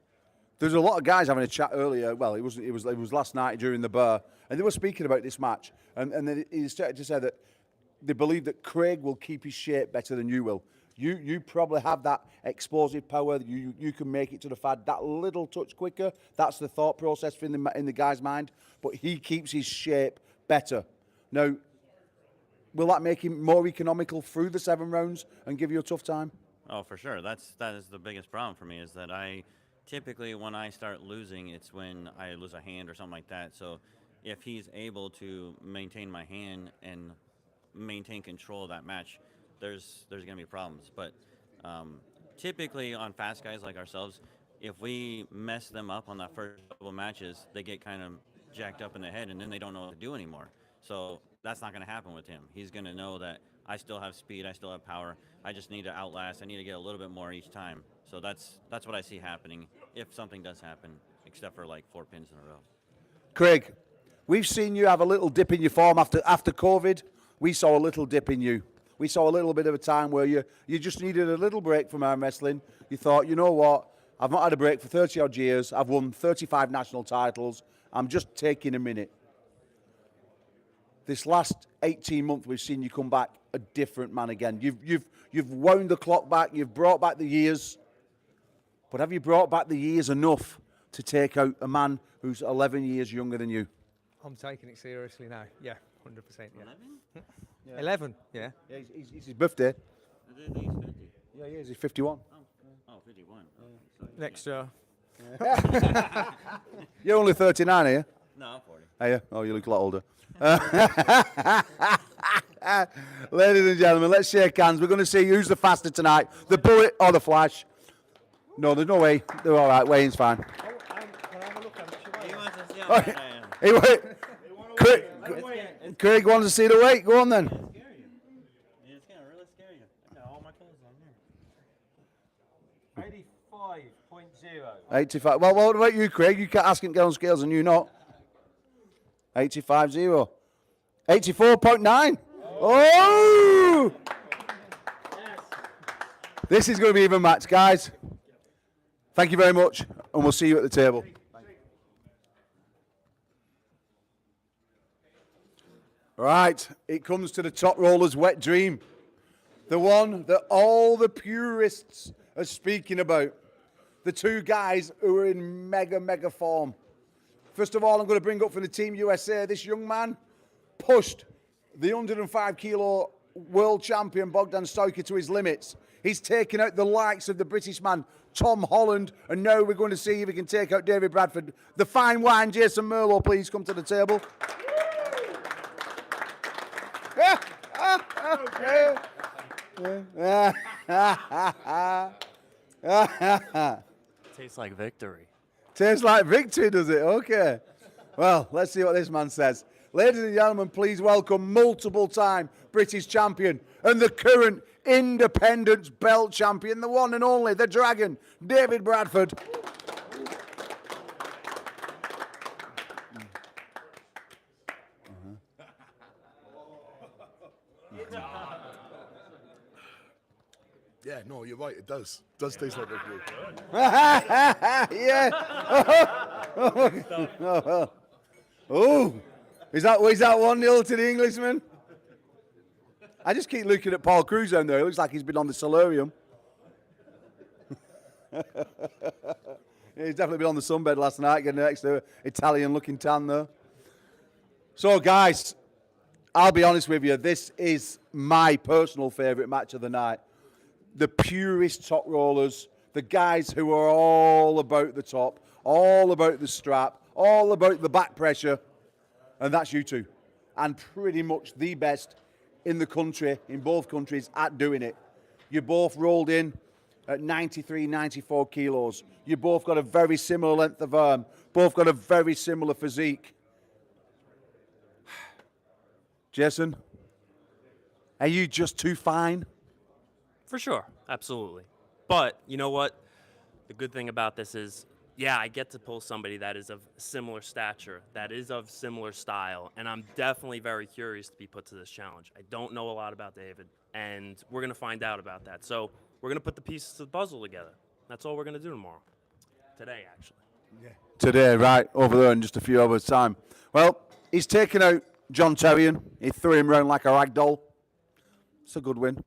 [SPEAKER 1] There's a lot of guys having a chat earlier. Well, it was last night during the bar, and they were speaking about this match, and then he started to say that they believe that Craig will keep his shape better than you will. You probably have that explosive power. You can make it to the fad that little touch quicker. That's the thought process in the guy's mind. But he keeps his shape better. Now, will that make him more economical through the 7 rounds and give you a tough time?
[SPEAKER 17] Oh, for sure. That is the biggest problem for me, is that typically when I start losing, it's when I lose a hand or something like that. So if he's able to maintain my hand and maintain control of that match, there's going to be problems. But typically on fast guys like ourselves, if we mess them up on that first couple matches, they get kind of jacked up in the head, and then they don't know what to do anymore. So that's not going to happen with him. He's going to know that I still have speed, I still have power. I just need to outlast. I need to get a little bit more each time. So that's what I see happening if something does happen, except for like 4 pins in a row.
[SPEAKER 1] Craig, we've seen you have a little dip in your form after COVID. We saw a little dip in you. We saw a little bit of a time where you just needed a little break from arm wrestling. You thought, you know what? I've not had a break for 30 odd years. I've won 35 national titles. I'm just taking a minute. This last 18 months, we've seen you come back a different man again. You've wound the clock back. You've brought back the years. But have you brought back the years enough to take out a man who's 11 years younger than you?
[SPEAKER 18] I'm taking it seriously now. Yeah, 100%. Yeah. 11? Yeah. 11, yeah.
[SPEAKER 1] Yeah, it's his birthday.
[SPEAKER 17] He's 50.
[SPEAKER 1] Yeah, he is. He's 51.
[SPEAKER 17] Oh, 51.
[SPEAKER 18] Next year.
[SPEAKER 1] You're only 39, are you?
[SPEAKER 17] No, I'm 40.
[SPEAKER 1] Are you? Oh, you look a lot older. Ladies and gentlemen, let's shake hands. We're going to see who's the faster tonight, the Bullet or the Flash. No, there's no way. They're all right. Wayne's fine. Craig wants to see the weight. Go on then.
[SPEAKER 17] It's going to really scare you. I got all my clothes on here.
[SPEAKER 18] 85.0.
[SPEAKER 1] 85. Well, what about you, Craig? You can't ask him to get on scales and you not. 85.0. 84.9. Oh! This is going to be even match, guys. Thank you very much, and we'll see you at the table. Right, it comes to the top roller's wet dream. The one that all the purists are speaking about. the two guys who are in mega form. First of all, I'm going to bring up from the Team USA, this young man pushed the 105 kilo world champion Bogdan Stoker to his limits. He's taken out the likes of the British man Tom Holland, and now we're going to see if he can take out David Bradford. The fine wine, Jason Merlo, please come to the table.
[SPEAKER 19] Tastes like victory.
[SPEAKER 1] Tastes like victory, does it? Okay. Well, let's see what this man says. Ladies and gentlemen, please welcome multiple-time British champion and the current Independence belt champion, the one and only, the Dragon, David Bradford.
[SPEAKER 20] Yeah, no, you're right. It does. It does taste like victory.
[SPEAKER 1] Yeah. Oh, is that 1-0 to the Englishman? I just keep looking at Paul Cruz down there. It looks like he's been on the solarium. He's definitely been on the sunbed last night, getting an extra Italian-looking tan there. So, guys, I'll be honest with you. This is my personal favourite match of the night. The purest top rollers, the guys who are all about the top, all about the strap, all about the back pressure, and that's you two. And pretty much the best in the country, in both countries, at doing it. You both rolled in at 93, 94 kilos. You both got a very similar length of arm, both got a very similar physique. Jason, are you just too fine?
[SPEAKER 19] For sure, absolutely. But you know what? The good thing about this is, yeah, I get to pull somebody that is of similar stature, that is of similar style, and I'm definitely very curious to be put to this challenge. I don't know a lot about David, and we're going to find out about that. So we're going to put the pieces of the puzzle together. That's all we're going to do tomorrow. Today, actually.
[SPEAKER 1] Yeah. Today, right, over there in just a few hours' time. Well, he's taken out John Terrian. He threw him around like a rag doll. It's a good win.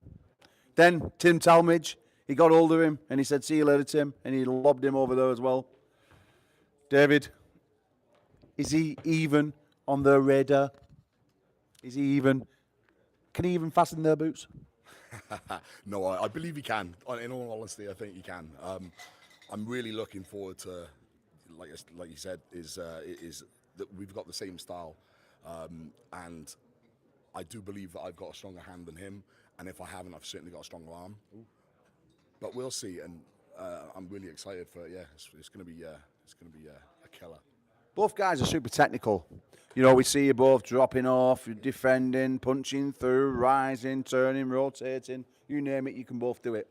[SPEAKER 1] Then Tim Talmadge, he got hold of him, and he said, see you later, Tim, and he lobbed him over there as well. David, is he even on the radar? Is he even? Can he even fasten their boots?
[SPEAKER 20] No, I believe he can. In all honesty, I think he can. I'm really looking forward to, like you said, is that we've got the same style, and I do believe that I've got a stronger hand than him, and if I haven't, I've certainly got a stronger arm. But we'll see, and I'm really excited for it. Yeah, it's going to be a killer.
[SPEAKER 1] Both guys are super technical. You know, we see you both dropping off, defending, punching through, rising, turning, rotating. You name it, you can both do it.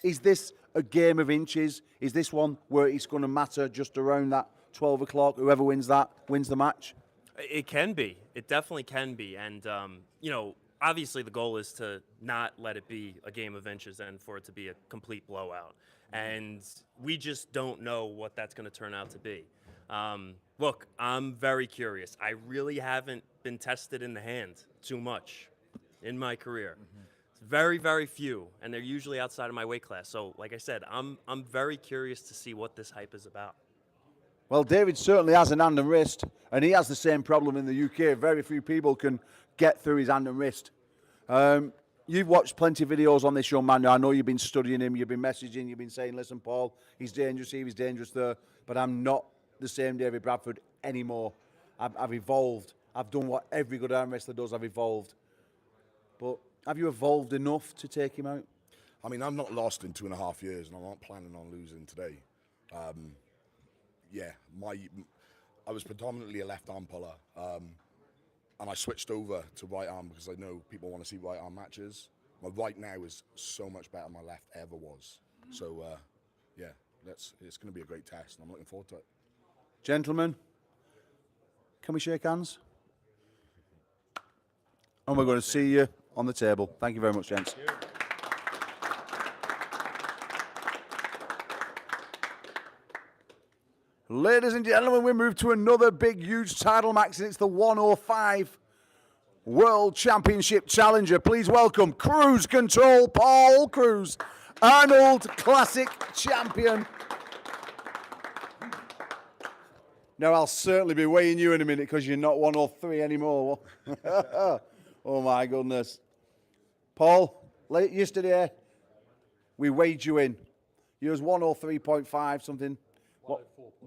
[SPEAKER 1] Is this a game of inches? Is this one where it's going to matter just around that 12 o'clock? Whoever wins that wins the match?
[SPEAKER 19] It can be. It definitely can be. And, you know, obviously the goal is to not let it be a game of inches and for it to be a complete blowout. And we just don't know what that's going to turn out to be. Look, I'm very curious. I really haven't been tested in the hand too much in my career. It's very, very few, and they're usually outside of my weight class. So, like I said, I'm very curious to see what this hype is about.
[SPEAKER 1] Well, David certainly has an hand and wrist, and he has the same problem in the UK. Very few people can get through his hand and wrist. You've watched plenty of videos on this young man. I know you've been studying him, you've been messaging, you've been saying, listen, Paul, he's dangerous here, he's dangerous there, but I'm not the same David Bradford anymore. I've evolved. I've done what every good arm wrestler does. I've evolved. But have you evolved enough to take him out?
[SPEAKER 20] I mean, I'm not lost in 2.5 years, and I'm not planning on losing today. Yeah, I was predominantly a left arm puller, and I switched over to right arm because I know people want to see right arm matches. My right now is so much better than my left ever was. So, yeah, it's going to be a great test, and I'm looking forward to it.
[SPEAKER 1] Gentlemen, can we shake hands? And we're going to see you on the table. Thank you very much, gents. Ladies and gentlemen, we move to another big, huge title match, and it's the 105 World Championship Challenger. Please welcome Cruise Control Paul Cruz, Arnold Classic Champion, Now, I'll certainly be weighing you in a minute because you're not 103 anymore. Oh, my goodness. Paul, yesterday, we weighed you in. You was 103.5 something.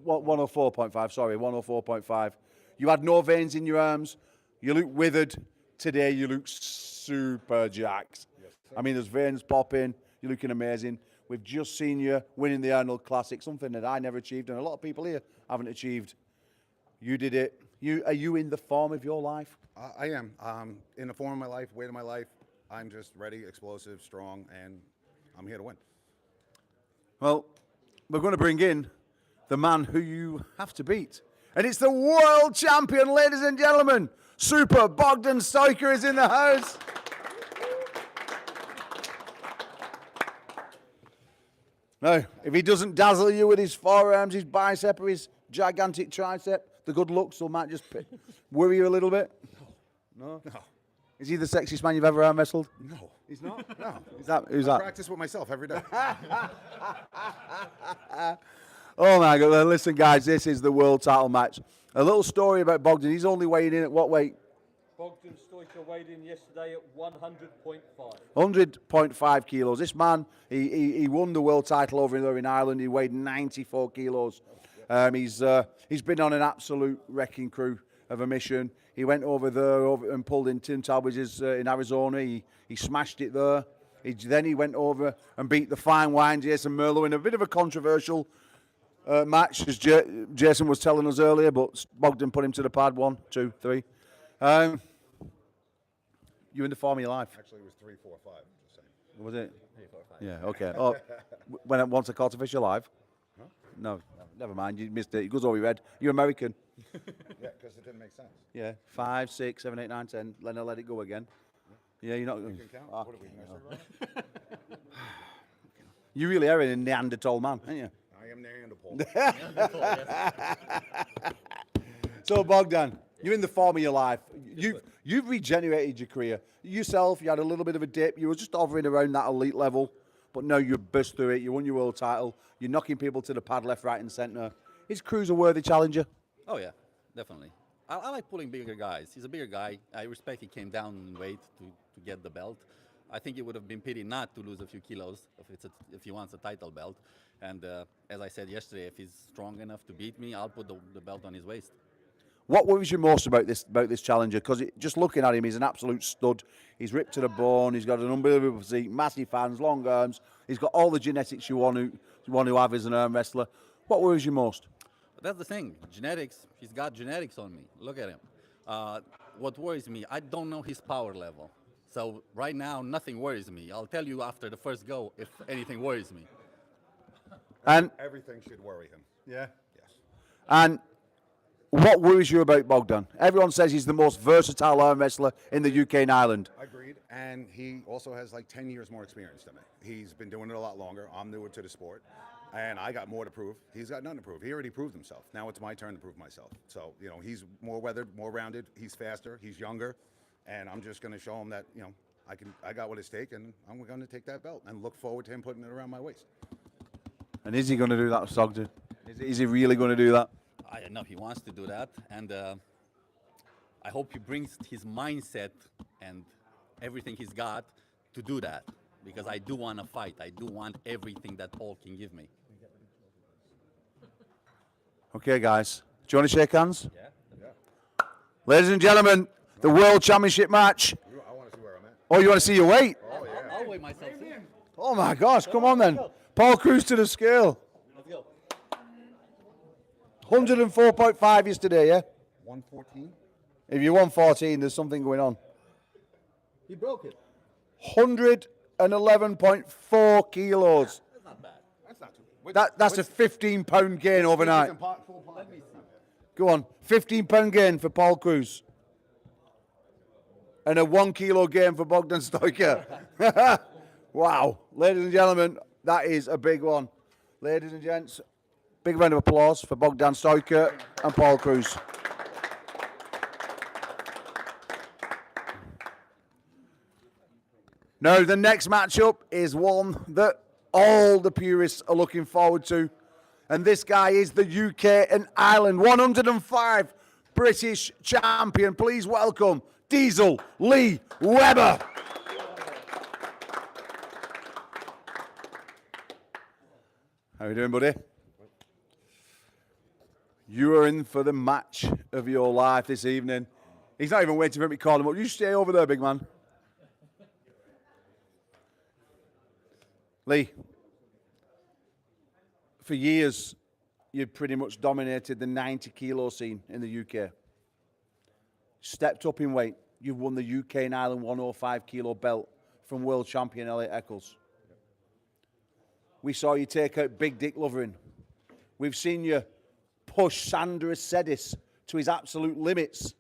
[SPEAKER 1] 104.5, sorry, 104.5. You had no veins in your arms. You look withered. Today, you look super jacked. I mean, there's veins popping. You're looking amazing. We've just seen you winning the Arnold Classic, something that I never achieved, and a lot of people here haven't achieved. You did it. Are you in the form of your life?
[SPEAKER 21] I am. In the form of my life, weight of my life. I'm just ready, explosive, strong, and I'm here to win.
[SPEAKER 1] Well, we're going to bring in the man who you have to beat. And it's the world champion, ladies and gentlemen. Super Bogdan Stoker is in the house. Now, if he doesn't dazzle you with his forearms, his bicep, or his gigantic tricep, the good looks might just worry you a little bit. No.
[SPEAKER 21] No.
[SPEAKER 1] Is he the sexiest man you've ever arm wrestled?
[SPEAKER 21] No.
[SPEAKER 1] He's not?
[SPEAKER 21] No.
[SPEAKER 1] Who's
[SPEAKER 21] I
[SPEAKER 1] that?
[SPEAKER 21] practice with myself every day.
[SPEAKER 1] Oh my God, listen guys, this is the world title match. A little story about Bogdan. He's only weighing in at what weight?
[SPEAKER 5] Bogdan Stoker weighed in yesterday at 100.5.
[SPEAKER 1] 100.5 kilos. This man, he won the world title over there in Ireland. He weighed 94 kilos. He's been on an absolute wrecking crew of a mission. He went over there and pulled in Tim Talbot's in Arizona. He smashed it there. Then he went over and beat the fine wine Jason Merlo in a bit of a controversial match, as Jason was telling us earlier, but Bogdan put him to the pad. 1, 2, 3. You in the form of your life?
[SPEAKER 21] Actually, it was 3, 4, 5. Just saying.
[SPEAKER 1] Was it?
[SPEAKER 21] 3, 4, 5.
[SPEAKER 1] Yeah, okay. Oh, once I caught a fish alive?
[SPEAKER 21] Huh?
[SPEAKER 1] No, never mind. You missed it. It goes over your head. You're American.
[SPEAKER 21] Yeah, because it didn't make sense.
[SPEAKER 1] Yeah, 5, 6, 7, 8, 9, 10. Then I'll let it go again. Yeah, you're not.
[SPEAKER 21] You can count. What are we measuring, right?
[SPEAKER 1] You really are a Neanderthal man, aren't you?
[SPEAKER 21] I am Neanderthal.
[SPEAKER 1] So Bogdan, you're in the form of your life. You've regenerated your career. Yourself, you had a little bit of a dip. You were just hovering around that elite level, but now you burst through it. You won your world title. You're knocking people to the pad left, right, and centre. Is Cruz a worthy challenger?
[SPEAKER 22] Oh yeah, definitely. I like pulling bigger guys. He's a bigger guy. I respect he came down in weight to get the belt. I think it would have been pity not to lose a few kilos if he wants a title belt. And as I said yesterday, if he's strong enough to beat me, I'll put the belt on his waist.
[SPEAKER 1] What worries you most about this challenger? Because just looking at him, he's an absolute stud. He's ripped to the bone. He's got an unbelievable physique, massive hands, long arms. He's got all the genetics you want to have as an arm wrestler. What worries you most?
[SPEAKER 22] That's the thing. Genetics. He's got genetics on me. Look at him. What worries me, I don't know his power level. So right now, nothing worries me. I'll tell you after the first go if anything worries me.
[SPEAKER 1] And
[SPEAKER 21] everything should worry him.
[SPEAKER 1] Yeah. Yes. And what worries you about Bogdan? Everyone says he's the most versatile arm wrestler in the UK and Ireland.
[SPEAKER 21] Agreed. And he also has like 10 years more experience than me. He's been doing it a lot longer. I'm newer to the sport. And I got more to prove. He's got nothing to prove. He already proved himself. Now it's my turn to prove myself. So, he's more weathered, more rounded. He's faster. He's younger. And I'm just going to show him that, I got what it's take, and I'm going to take that belt and look forward to him putting it around my waist.
[SPEAKER 1] And is he going to do that, Sogden? Is he really going to do that?
[SPEAKER 22] I know he wants to do that, and I hope he brings his mindset and everything he's got to do that, because I do want to fight. I do want everything that Paul can give me.
[SPEAKER 1] Okay, guys. Do you want to shake hands? Yeah. Ladies and gentlemen, the World Championship match.
[SPEAKER 21] I want to see where I'm at.
[SPEAKER 1] Oh, you want to see your weight?
[SPEAKER 21] Oh, yeah.
[SPEAKER 22] I'll weigh myself.
[SPEAKER 1] Oh, my gosh. Come on, then. Paul Cruz to the scale.
[SPEAKER 22] Let's go.
[SPEAKER 1] 104.5 yesterday, yeah?
[SPEAKER 21] 114.
[SPEAKER 1] If you're 114, there's something going on.
[SPEAKER 22] He broke it.
[SPEAKER 1] 111.4 kilos.
[SPEAKER 22] That's not bad.
[SPEAKER 21] That's not too bad.
[SPEAKER 1] That's a 15-pound gain overnight. Go on. 15-pound gain for Paul Cruz. And a 1 kilo gain for Bogdan Stoker. Wow. Ladies and gentlemen, that is a big one. Ladies and gents, big round of applause for Bogdan Stoker and Paul Cruz. Now, the next matchup is one that all the purists are looking forward to. And this guy is the UK and Ireland 105 British champion. Please welcome Diesel Lee Webber. How you doing, buddy? You are in for the match of your life this evening. He's not even waiting for me to call him up. You stay over there, big man. Lee, for years, you've pretty much dominated the 90-kilo scene in the UK. Stepped up in weight. You've won the UK and Ireland 105-kilo belt from world champion Elliot Eccles. We saw you take out Big Dick Lovering. We've seen you push Sandra Sedis to his absolute limits,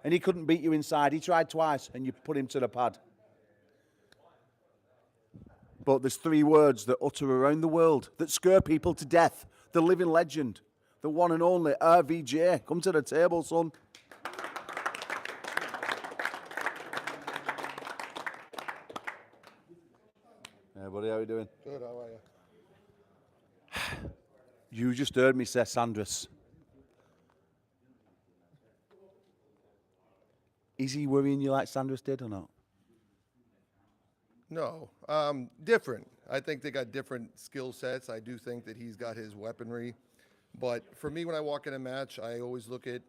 [SPEAKER 1] and he couldn't beat you inside. He tried twice, and you put him to the pad. But there's three words that utter around the world that scare people to death. The living legend, the one and only RVJ. Come to the table, son. Hey, buddy, how are you doing?
[SPEAKER 2] Good, how are you?
[SPEAKER 1] You just heard me say Sandras. Is he worrying you like Sandras did or not?
[SPEAKER 2] No, different. I think they got different skill sets. I do think that he's got his weaponry. But for me, when I walk in a match, I always look at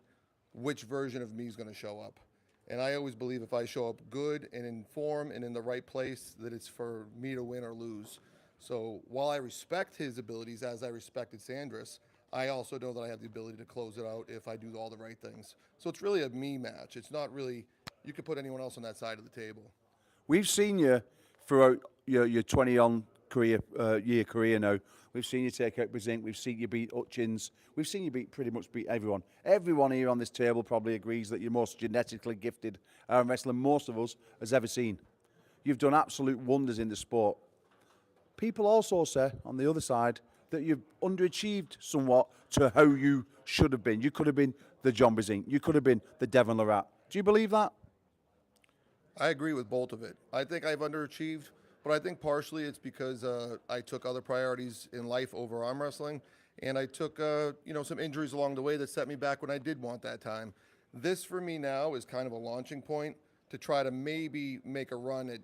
[SPEAKER 2] which version of me is going to show up. And I always believe if I show up good and in form and in the right place, that it's for me to win or lose. So while I respect his abilities as I respected Sandras, I also know that I have the ability to close it out if I do all the right things. So it's really a me match. It's not really, you could put anyone else on that side of the table.
[SPEAKER 1] We've seen you throughout your 20-on year career now. We've seen you take out Brezink. We've seen you beat Hutchins. We've seen you pretty much beat everyone. Everyone here on this table probably agrees that you're most genetically gifted arm wrestler most of us has ever seen. You've done absolute wonders in the sport. People also say, on the other side, that you've underachieved somewhat to how you should have been. You could have been the John Brezink. You could have been the Devon Larratt. Do you believe that?
[SPEAKER 2] I agree with both of it. I think I've underachieved, but I think partially it's because I took other priorities in life over arm wrestling, and I took some injuries along the way that set me back when I did want that time. This for me now is kind of a launching point to try to maybe make a run at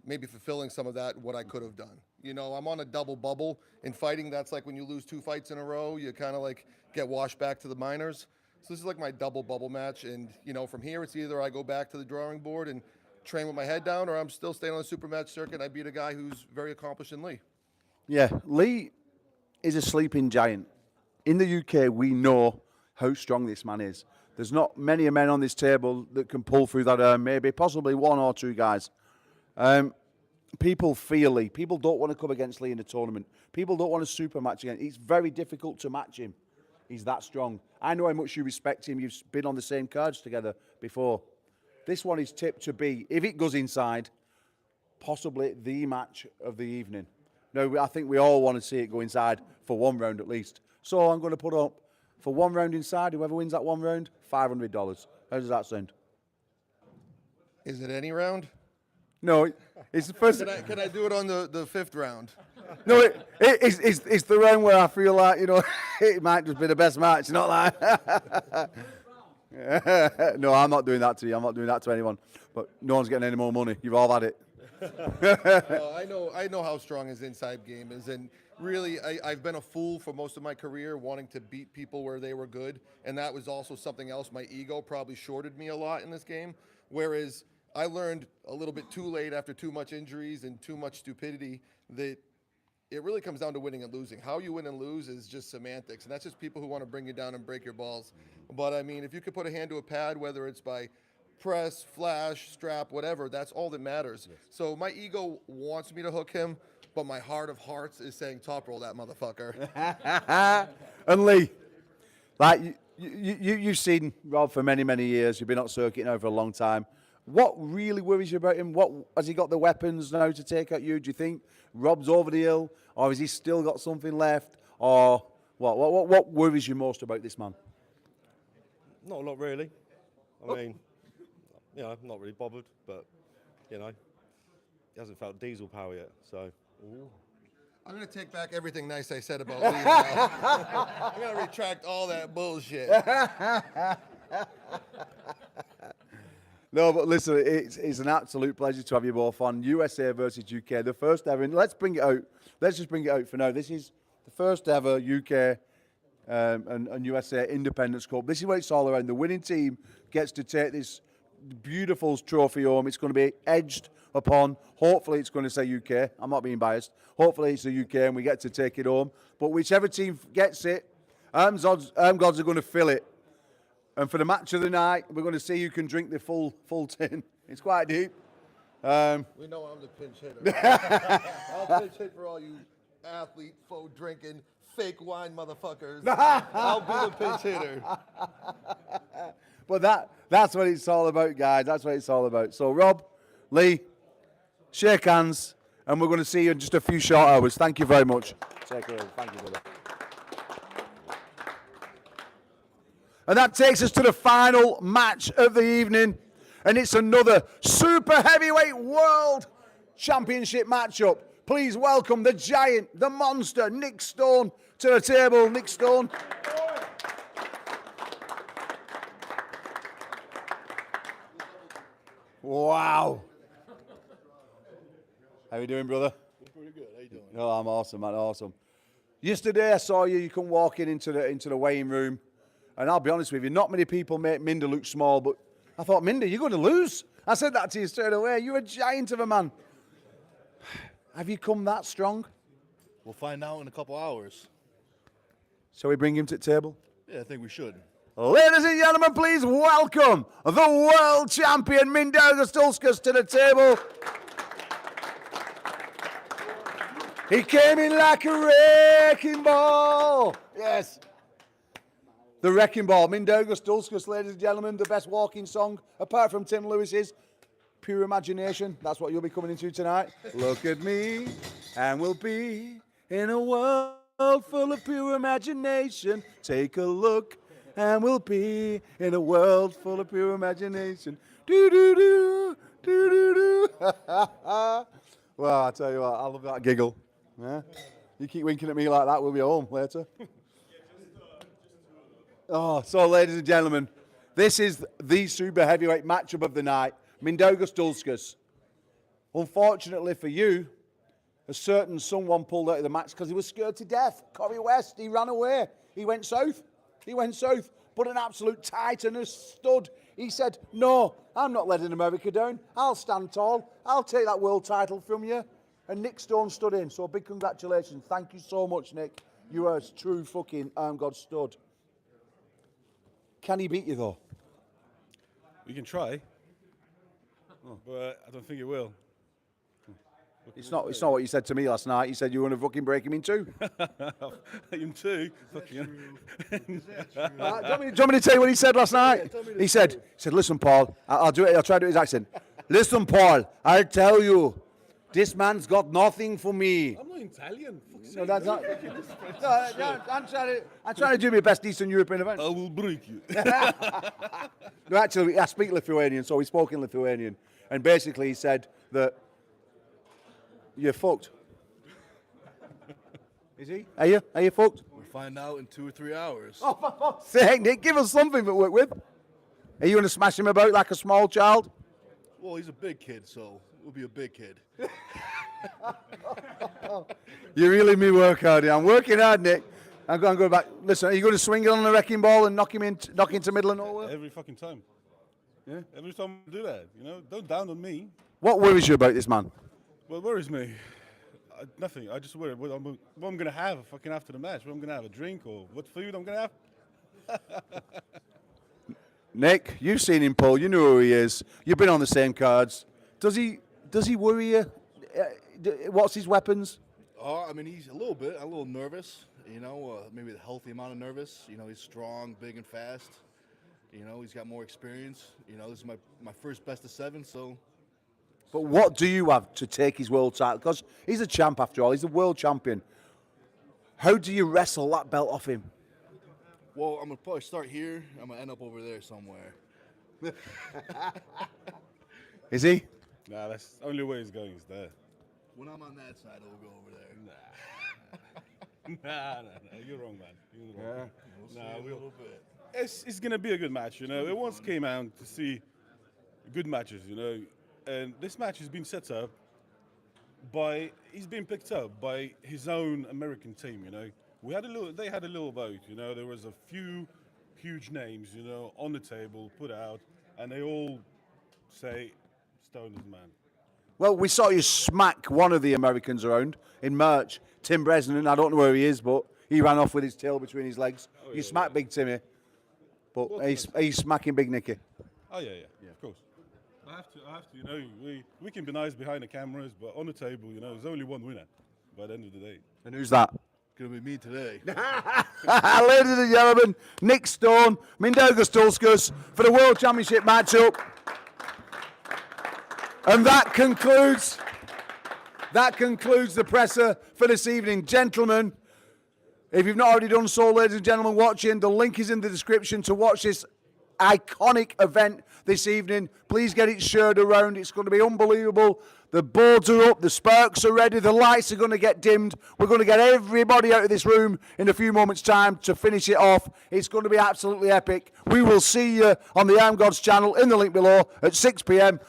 [SPEAKER 2] maybe fulfilling some of that, what I could have done. You know, I'm on a double bubble. In fighting, that's like when you lose 2 fights in a row, you kind of like get washed back to the minors. So this is like my double bubble match. And, you know, from here, it's either I go back to the drawing board and train with my head down, or I'm still staying on the super match circuit and I beat a guy who's very accomplished in Lee.
[SPEAKER 1] Yeah, Lee is a sleeping giant. In the UK, we know how strong this man is. There's not many men on this table that can pull through that maybe possibly 1 or 2 guys. People fear Lee. People don't want to come against Lee in a tournament. People don't want to super match again. It's very difficult to match him. He's that strong. I know how much you respect him. You've been on the same cards together before. This one is tipped to be, if it goes inside, possibly the match of the evening. No, I think we all want to see it go inside for 1 round at least. So I'm going to put up for 1 round inside. Whoever wins that 1 round, $500. How does that sound?
[SPEAKER 2] Is it any round?
[SPEAKER 1] No, it's the first.
[SPEAKER 2] Can I do it on the 5th round?
[SPEAKER 1] No, it's the round where I feel like, you know, it might just be the best match, not like. No, I'm not doing that to you. I'm not doing that to anyone. But no one's getting any more money. You've all had it.
[SPEAKER 2] I know how strong his inside game is, and really, I've been a fool for most of my career, wanting to beat people where they were good, and that was also something else. My ego probably shorted me a lot in this game, whereas I learned a little bit too late after too much injuries and too much stupidity that it really comes down to winning and losing. How you win and lose is just semantics, and that's just people who want to bring you down and break your balls. But I mean, if you could put a hand to a pad, whether it's by press, flash, strap, whatever, that's all that matters. Yes. So my ego wants me to hook him, but my heart of hearts is saying top roll that motherfucker.
[SPEAKER 1] And Lee, like you've seen Rob for many, many years. You've been on circuit now for a long time. What really worries you about him? What has he got the weapons now to take out you? Do you think Rob's over the hill, or has he still got something left, or what worries you most about this man?
[SPEAKER 3] Not a lot, really. I mean, you know, I'm not really bothered, but you know, he hasn't felt diesel power yet, so. Ooh.
[SPEAKER 2] I'm going to take back everything nice I said about Lee now. I'm going to retract all that bullshit.
[SPEAKER 1] No, but listen, it's an absolute pleasure to have you both on. USA versus UK, the first ever. And let's bring it out. Let's just bring it out for now. This is the first ever UK and USA Independence Cup. This is what it's all around. The winning team gets to take this beautiful trophy home. It's going to be edged upon. Hopefully, it's going to say UK. I'm not being biased. Hopefully, it's the UK and we get to take it home. But whichever team gets it, ARMGODS are going to fill it. And for the match of the night, we're going to see who can drink the full tin. It's quite deep.
[SPEAKER 2] We know I'm the pinch hitter. I'll pinch hit for all you athlete, faux drinking, fake wine motherfuckers. I'll be the pinch hitter.
[SPEAKER 1] But that's what it's all about, guys. That's what it's all about. So, Rob, Lee, shake hands, and we're going to see you in just a few short hours. Thank you very much. Take care. Thank you, brother. And that takes us to the final match of the evening. And it's another super heavyweight world championship matchup. Please welcome the giant, the monster, Nick Stone, to the table. Nick Stone. Wow. How you doing, brother?
[SPEAKER 4] Pretty good. How you doing?
[SPEAKER 1] Oh, I'm awesome, man. Awesome. Yesterday I saw you. You come walking into the weighing room. And I'll be honest with you, not many people make Minder look small, but I thought, Minder, you're going to lose. I said that to you straight away. You're a giant of a man. Have you come that strong?
[SPEAKER 4] We'll find out in a couple hours.
[SPEAKER 1] Shall we bring him to the table?
[SPEAKER 4] Yeah, I think we should.
[SPEAKER 1] Ladies and gentlemen, please welcome the world champion, Mindaugas to the table. He came in like a wrecking ball. Yes. The Wrecking Ball, Mindaugas, ladies and gentlemen, the best walking song, apart from Tim Lewis's, Pure Imagination. That's what you'll be coming into tonight. Look at me, and we'll be in a world full of pure imagination. Take a look, and we'll be in a world full of pure imagination. Do-do-do, do-do-do. Well, I tell you what, I love that giggle. Yeah? You keep winking at me like that, we'll be home later. Oh, so ladies and gentlemen, this is the super heavyweight matchup of the night. Mindaugas. Unfortunately for you, a certain someone pulled out of the match because he was scared to death. Corey West, he ran away. He went south. But an absolute titan, a stud. He said, no, I'm not letting America down. I'll stand tall. I'll take that world title from you. And Nick Stone stood in. So big congratulations. Thank you so much, Nick. You are a true fucking ARMGODS stud. Can he beat you, though?
[SPEAKER 6] We can try, but I don't think it will.
[SPEAKER 1] It's not what you said to me last night. You said you were going to fucking break him in two.
[SPEAKER 6] In two? Fucking.
[SPEAKER 1] Do you want me to tell you what he said last night? He said, listen, Paul, I'll do it. I'll try to do his accent. Listen, Paul, I'll tell you, this man's got nothing for me.
[SPEAKER 6] I'm not Italian.
[SPEAKER 1] No, that's not. I'm trying to do my best Eastern European event.
[SPEAKER 6] I will break you.
[SPEAKER 1] No, actually, I speak Lithuanian, so we spoke in Lithuanian. And basically, he said that you're fucked. Is he? Are you fucked?
[SPEAKER 4] We'll find out in 2 or 3 hours.
[SPEAKER 1] Oh, for fuck's sake, Nick, give us something to work with. Are you going to smash him about like a small child?
[SPEAKER 4] Well, he's a big kid, so we'll be a big kid.
[SPEAKER 1] You're really me work hard. I'm working hard, Nick. I'm going to go back. Listen, are you going to swing it on the wrecking ball and knock into middle of nowhere?
[SPEAKER 6] Every fucking time. Yeah, every time I do that, don't down on me.
[SPEAKER 1] What worries you about this man?
[SPEAKER 6] What worries me? Nothing. I just worry what I'm going to have fucking after the match. What I'm going to have, a drink or what food I'm going to have.
[SPEAKER 1] Nick, you've seen him, Paul. You know who he is. You've been on the same cards. Does he worry you? What's his weapons?
[SPEAKER 4] I mean, he's a little nervous, maybe a healthy amount of nervous. He's strong, big, and fast. He's got more experience. This is my first best of 7, so.
[SPEAKER 1] But what do you have to take his world title? Because he's a champ after all. He's a world champion. How do you wrestle that belt off him?
[SPEAKER 4] Well, I'm going to probably start here. I'm going to end up over there somewhere.
[SPEAKER 1] Is he?
[SPEAKER 6] Nah, that's the only way he's going is there.
[SPEAKER 4] When I'm on that side, it'll go over there.
[SPEAKER 6] Nah, you're wrong, man. You're wrong.
[SPEAKER 4] We'll see a little bit.
[SPEAKER 6] It's gonna be a good match, you know. We once came out to see good matches, you know, and this match has been set up he's been picked up by his own American team, you know. They had a little vote, you know. There was a few huge names, you know, on the table, put out, and they all say Stone is the man.
[SPEAKER 1] Well, we saw you smack one of the Americans around in March, Tim Bresnan. I don't know where he is, but he ran off with his tail between his legs. You smacked Big Timmy, but he's smacking Big Nicky.
[SPEAKER 6] Oh, yeah, of course. I have to, you know, we can be nice behind the cameras, but on the table, you know, there's only one winner by the end of the day.
[SPEAKER 1] And who's that?
[SPEAKER 4] Gonna be me today.
[SPEAKER 1] Ladies and gentlemen, Nick Stone, Mindaugas Tulskus for the World Championship matchup. And that concludes the presser for this evening. Gentlemen, if you've not already done so, ladies and gentlemen watching, the link is in the description to watch this iconic event this evening. Please get it shared around. It's going to be unbelievable. The boards are up, the sparks are ready, the lights are going to get dimmed. We're going to get everybody out of this room in a few moments' time to finish it off. It's going to be absolutely epic. We will see you on the ARMGODS channel in the link below at 6 p.m.